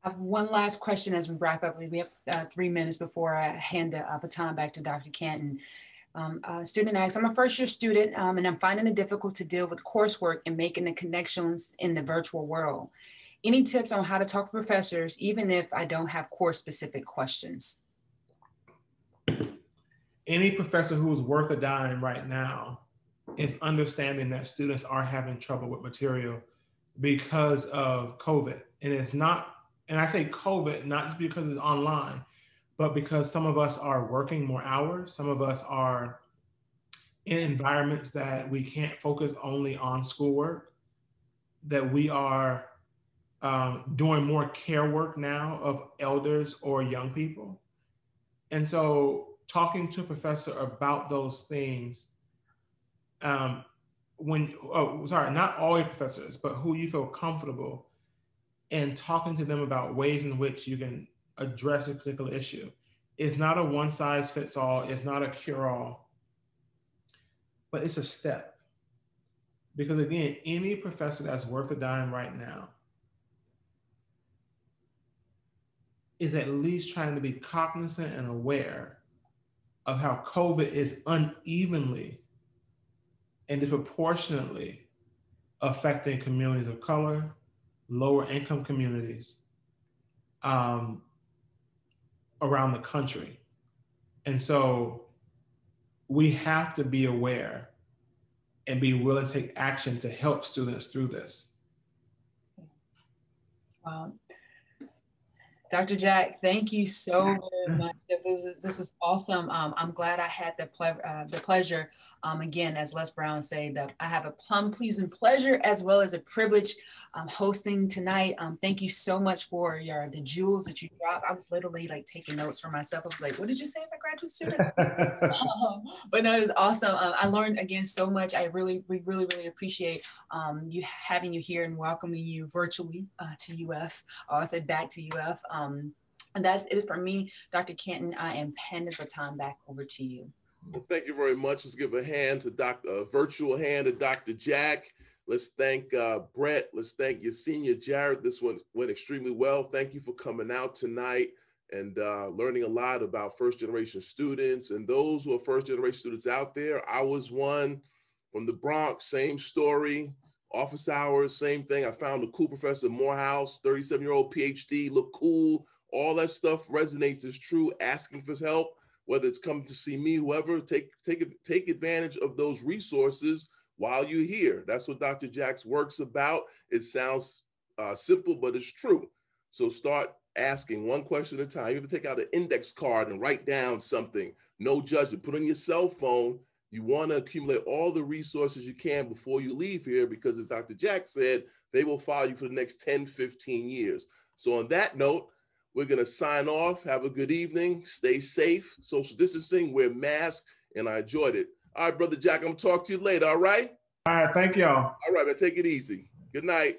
I have one last question as we wrap up. We have 3 minutes before I hand the baton back to Dr. Canton. Student asks, I'm a first-year student and I'm finding it difficult to deal with coursework and making the connections in the virtual world. Any tips on how to talk to professors, even if I don't have course-specific questions? Any professor who's worth a dime right now is understanding that students are having trouble with material because of COVID. And it's not, and I say COVID, not just because it's online, but because some of us are working more hours. Some of us are in environments that we can't focus only on schoolwork, that we are doing more care work now of elders or young people. And so talking to a professor about those things, not all your professors, but who you feel comfortable, and talking to them about ways in which you can address a particular issue. It's not a one size fits all, it's not a cure all, but it's a step. Because again, any professor that's worth a dime right now is at least trying to be cognizant and aware of how COVID is unevenly and disproportionately affecting communities of color, lower income communities, around the country. And so we have to be aware and be willing to take action to help students through this. Wow. Dr. Jack, thank you so very much. This is awesome. I'm glad I had the pleasure, again, as Les Brown say, that I have a plum-pleasing pleasure as well as a privilege hosting tonight. Thank you so much for the jewels that you dropped. I was literally like taking notes for myself. I was like, what did you say about graduate student? But no, it was awesome. I learned again so much. We really appreciate having you here and welcoming you virtually to UF. I said back to UF. And that's it for me. Dr. Canton, I am handing the time back over to you. Well, thank you very much. Let's give a virtual hand to Dr. Jack. Let's thank Brett. Let's thank your senior Jared. This one went extremely well. Thank you for coming out tonight and learning a lot about first generation students and those who are first generation students out there. I was one from the Bronx, same story. Office hours, same thing. I found a cool professor, Morehouse, 37-year-old PhD, look cool. All that stuff resonates as true. Asking for help, whether it's coming to see me, whoever, take advantage of those resources while you're here. That's what Dr. Jack's work's about. It sounds simple, but it's true. So start asking one question at a time. You have to take out an index card and write down something. No judgment. Put on your cell phone. You want to accumulate all the resources you can before you leave here, because as Dr. Jack said, they will follow you for the next 10, 15 years. So on that note, we're going to sign off. Have a good evening. Stay safe. Social distancing, wear masks, and I enjoyed it. All right, Brother Jack, I'm going to talk to you later, all right? All right, thank y'all. All right, man, take it easy. Good night.